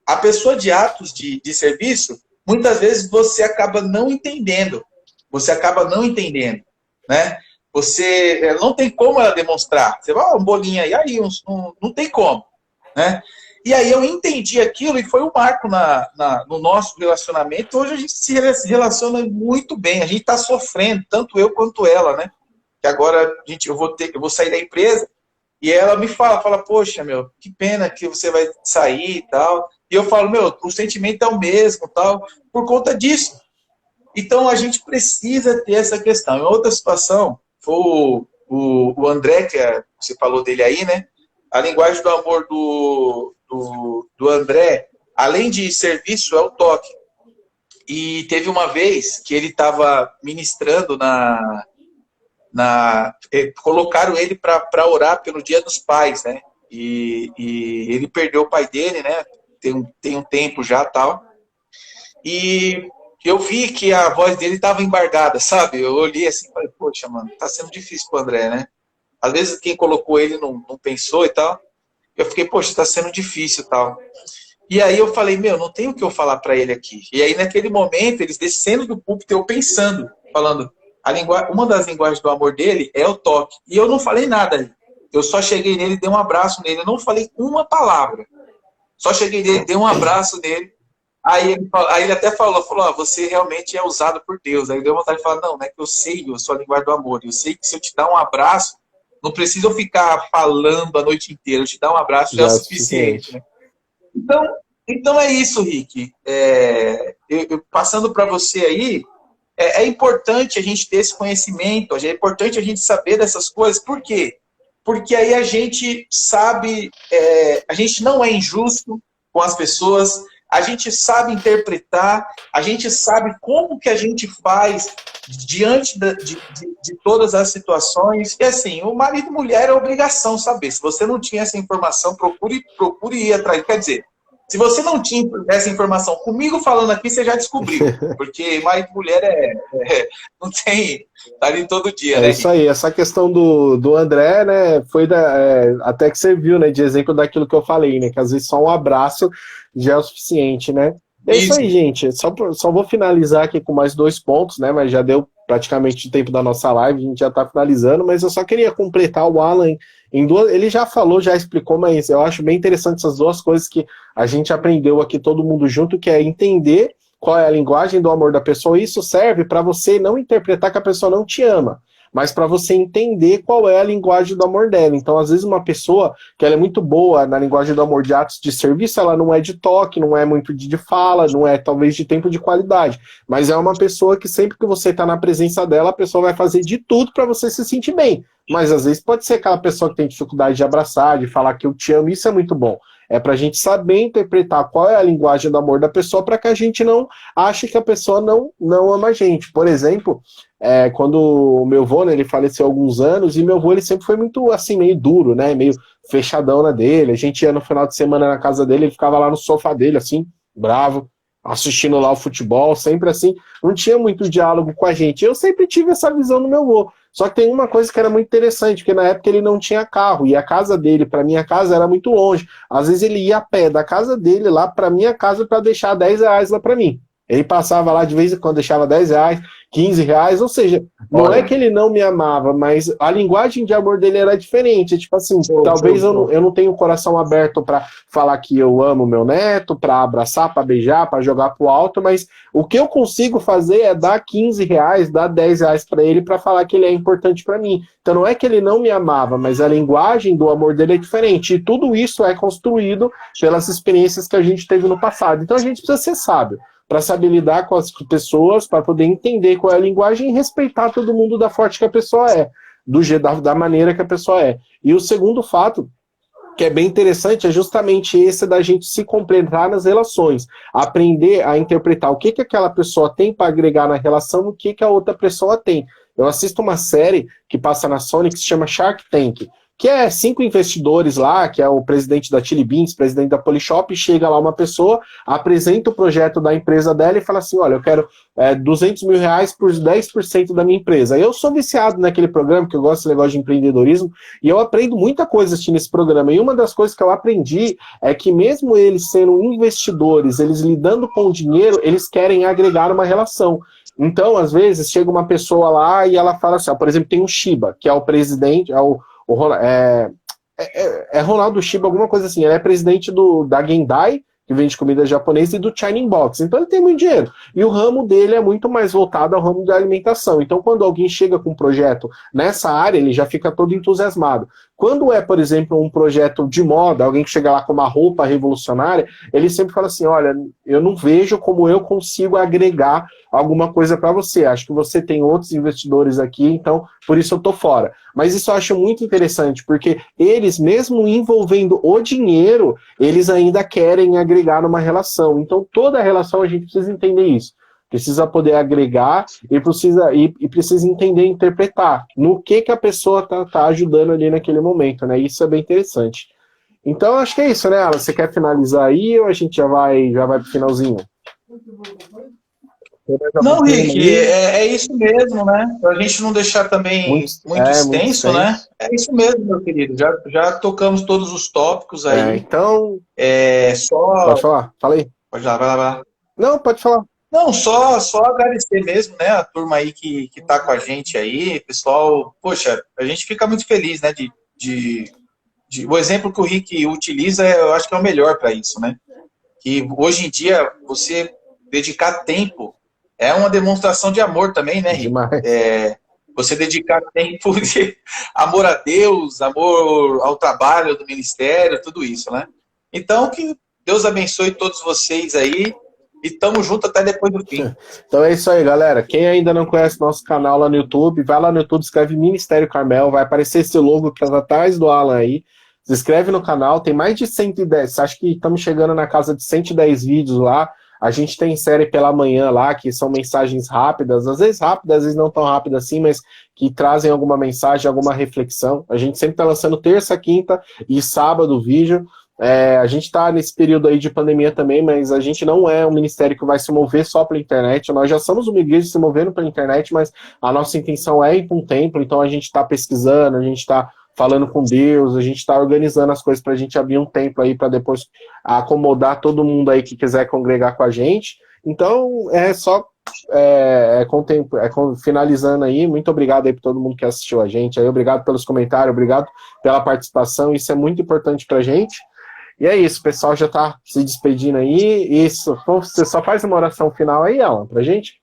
a pessoa de atos de serviço, muitas vezes você acaba não entendendo. Você acaba não entendendo, né? Você não tem como ela demonstrar. Você vai, um bolinho aí, não tem como, né? E aí eu entendi aquilo e foi um marco no nosso relacionamento. Hoje a gente se relaciona muito bem. A gente está sofrendo, tanto eu quanto ela, né? Que agora eu vou sair da empresa e ela me fala, poxa, meu, que pena que você vai sair e tal. E eu falo, meu, o sentimento é o mesmo, tal, por conta disso. Então a gente precisa ter essa questão. Em outra situação, foi o André, que você falou dele aí, né? A linguagem do amor do André, além de serviço, é o toque. E teve uma vez que ele estava ministrando colocaram ele para orar pelo Dia dos Pais, né? E ele perdeu o pai dele, né? Tem um tempo já, tal. E eu vi que a voz dele estava embargada, sabe? Eu olhei assim e falei, poxa, mano, tá sendo difícil pro André, né? Às vezes quem colocou ele não pensou e tal. Eu fiquei, poxa, tá sendo difícil e tal. E aí eu falei, meu, não tem o que eu falar para ele aqui. E aí naquele momento, eles descendo do púlpito, eu pensando, falando, uma das linguagens do amor dele é o toque. E eu não falei nada. Eu só cheguei nele, dei um abraço nele, eu não falei uma palavra. Só cheguei nele, dei um abraço nele. Aí ele até falou, você realmente é usado por Deus. Aí deu vontade de falar, não é que eu sei, eu sou a linguagem do amor. Eu sei que se eu te dar um abraço, não precisa eu ficar falando a noite inteira. Eu te dar um abraço já é o suficiente. Né? Então é isso, Rick. Passando para você aí, é importante a gente ter esse conhecimento, é importante a gente saber dessas coisas. Por quê? Porque aí a gente sabe, a gente não é injusto com as pessoas, a gente sabe interpretar, a gente sabe como que a gente faz diante de todas as situações. E assim, o marido e mulher é obrigação saber. Se você não tinha essa informação, procure ir atrás. Quer dizer, Se você não tinha essa informação comigo falando aqui, você já descobriu. Porque marido e mulher não tem, tá ali todo dia, né, isso Rick? aí, essa questão do André, né, foi até que você viu, né, de exemplo daquilo que eu falei, né, que às vezes só um abraço já é o suficiente, né. É isso Isso. aí, gente, só vou finalizar aqui com mais 2 pontos, né, mas já deu praticamente o tempo da nossa live, a gente já tá finalizando, mas eu só queria completar o Alan em duas, ele já falou, já explicou, mas eu acho bem interessante essas duas coisas que a gente aprendeu aqui todo mundo junto, que é entender qual é a linguagem do amor da pessoa. Isso serve para você não interpretar que a pessoa não te ama, mas para você entender qual é a linguagem do amor dela. Então, às vezes, uma pessoa que ela é muito boa na linguagem do amor de atos de serviço, ela não é de toque, não é muito de fala, não é talvez de tempo de qualidade, mas é uma pessoa que sempre que você está na presença dela, a pessoa vai fazer de tudo para você se sentir bem. Mas às vezes pode ser aquela pessoa que tem dificuldade de abraçar, de falar que eu te amo, isso é muito bom. É para a gente saber interpretar qual é a linguagem do amor da pessoa para que a gente não ache que a pessoa não ama a gente. Por exemplo, quando o meu avô, né, ele faleceu há alguns anos, e meu avô ele sempre foi muito assim, meio duro, né, meio fechadão na dele. A gente ia no final de semana na casa dele, ele ficava lá no sofá dele, assim, bravo, assistindo lá o futebol, sempre assim, não tinha muito diálogo com a gente. Eu sempre tive essa visão do meu avô. Só que tem uma coisa que era muito interessante, porque na época ele não tinha carro, e a casa dele para minha casa era muito longe. Às vezes ele ia a pé da casa dele lá para minha casa para deixar R$ 10 lá para mim. Ele passava lá de vez em quando, deixava R$ 10, R$ 15, ou seja, não é Olha, que ele não me amava, mas a linguagem de amor dele era diferente. Tipo assim, talvez eu não tenha o coração aberto para falar que eu amo meu neto, para abraçar, para beijar, para jogar pro alto, mas o que eu consigo fazer é dar R$ 15, dar R$ 10 para ele para falar que ele é importante para mim. Então não é que ele não me amava, mas a linguagem do amor dele é diferente. E tudo isso é construído pelas experiências que a gente teve no passado. Então a gente precisa ser sábio para saber lidar com as pessoas, para poder entender qual é a linguagem e respeitar todo mundo da forte que a pessoa é, da maneira que a pessoa é. E o segundo fato, que é bem interessante, é justamente esse da gente se completar nas relações, aprender a interpretar o que aquela pessoa tem para agregar na relação e o que a outra pessoa tem. Eu assisto uma série que passa na Sony que se chama Shark Tank, que é 5 investidores lá, que é o presidente da Chili Beans, presidente da Polishop, chega lá uma pessoa, apresenta o projeto da empresa dela e fala assim, olha, eu quero R$200 mil por 10% da minha empresa. Eu sou viciado naquele programa, que eu gosto desse negócio de empreendedorismo, e eu aprendo muita coisa assistindo esse programa. E uma das coisas que eu aprendi é que mesmo eles sendo investidores, eles lidando com o dinheiro, eles querem agregar uma relação. Então, às vezes, chega uma pessoa lá e ela fala assim, ó, por exemplo, tem o Shiba, que é o presidente, Ronaldo Shiba, alguma coisa assim. Ele é presidente da Gendai, que vende comida japonesa, e do China Box. Então ele tem muito dinheiro. E o ramo dele é muito mais voltado ao ramo da alimentação. Então quando alguém chega com um projeto nessa área, ele já fica todo entusiasmado. Quando é, por exemplo, um projeto de moda, alguém que chega lá com uma roupa revolucionária, ele sempre fala assim, olha, eu não vejo como eu consigo agregar alguma coisa para você. Acho que você tem outros investidores aqui, então por isso eu tô fora. Mas isso eu acho muito interessante, porque eles, mesmo envolvendo o dinheiro, eles ainda querem agregar numa relação. Então toda relação a gente precisa entender isso. Precisa poder agregar e precisa entender e interpretar no que a pessoa tá ajudando ali naquele momento, né? Isso é bem interessante. Então, acho que é isso, né, Alan? Você quer finalizar aí ou a gente já vai pro finalzinho? Não, Rick, é isso mesmo, né? Para a gente não deixar também muito extenso, né? É isso mesmo, meu querido. Já tocamos todos os tópicos aí. Então. Só. Pode falar, fala aí. Pode lá, vai lá. Não, pode falar. Não, só agradecer mesmo, né? A turma aí que tá com a gente aí, pessoal. Poxa, a gente fica muito feliz, né? O exemplo que o Rick utiliza, eu acho que é o melhor para isso, né? Que hoje em dia, você dedicar tempo é uma demonstração de amor também, né, Rick? Demais. Você dedicar tempo de amor a Deus, amor ao trabalho do ministério, tudo isso, né? Então, que Deus abençoe todos vocês aí e tamo junto até depois do fim. Então é isso aí, galera. Quem ainda não conhece nosso canal lá no YouTube, vai lá no YouTube, escreve Ministério Carmel, vai aparecer esse logo que tá atrás do Alan aí. Se inscreve no canal, tem mais de 110, acho que estamos chegando na casa de 110 vídeos lá. A gente tem série pela manhã lá, que são mensagens rápidas, às vezes não tão rápidas assim, mas que trazem alguma mensagem, alguma reflexão. A gente sempre está lançando terça, quinta e sábado vídeo. A gente está nesse período aí de pandemia também, mas a gente não é um ministério que vai se mover só pela internet. Nós já somos uma igreja se movendo pela internet, mas a nossa intenção é ir para um templo, então a gente está pesquisando, a gente está falando com Deus, a gente está organizando as coisas para a gente abrir um templo aí para depois acomodar todo mundo aí que quiser congregar com a gente. Então, finalizando aí, muito obrigado aí para todo mundo que assistiu a gente, aí, obrigado pelos comentários, obrigado pela participação, isso é muito importante para a gente. E é isso, o pessoal já está se despedindo aí. Isso, você só faz uma oração final aí, Alan, pra gente?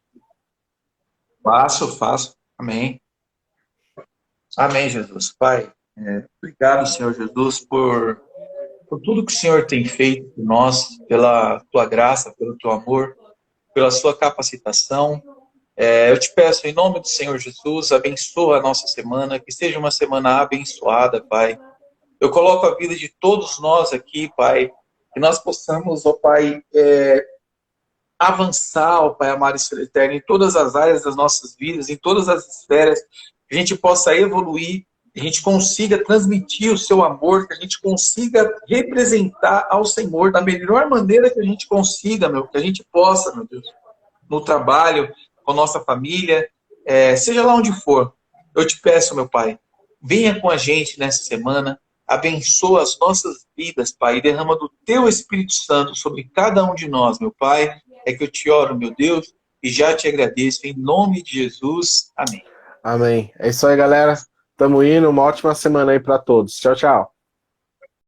Faço. Amém. Amém, Jesus. Pai, obrigado, Senhor Jesus, por tudo que o Senhor tem feito por nós, pela tua graça, pelo teu amor, pela sua capacitação. Eu te peço, em nome do Senhor Jesus, abençoa a nossa semana, que seja uma semana abençoada, Pai. Eu coloco a vida de todos nós aqui, Pai, que nós possamos, ó Pai, avançar, ó Pai amado e Senhor eterno, em todas as áreas das nossas vidas, em todas as esferas, que a gente possa evoluir, que a gente consiga transmitir o seu amor, que a gente consiga representar ao Senhor da melhor maneira que a gente consiga, que a gente possa, meu Deus, no trabalho, com a nossa família, seja lá onde for. Eu te peço, meu Pai, venha com a gente nessa semana, abençoa as nossas vidas, Pai, e derrama do Teu Espírito Santo sobre cada um de nós, meu Pai. É que eu te oro, meu Deus, e já te agradeço, em nome de Jesus. Amém. Amém. É isso aí, galera. Tamo indo. Uma ótima semana aí para todos. Tchau, tchau.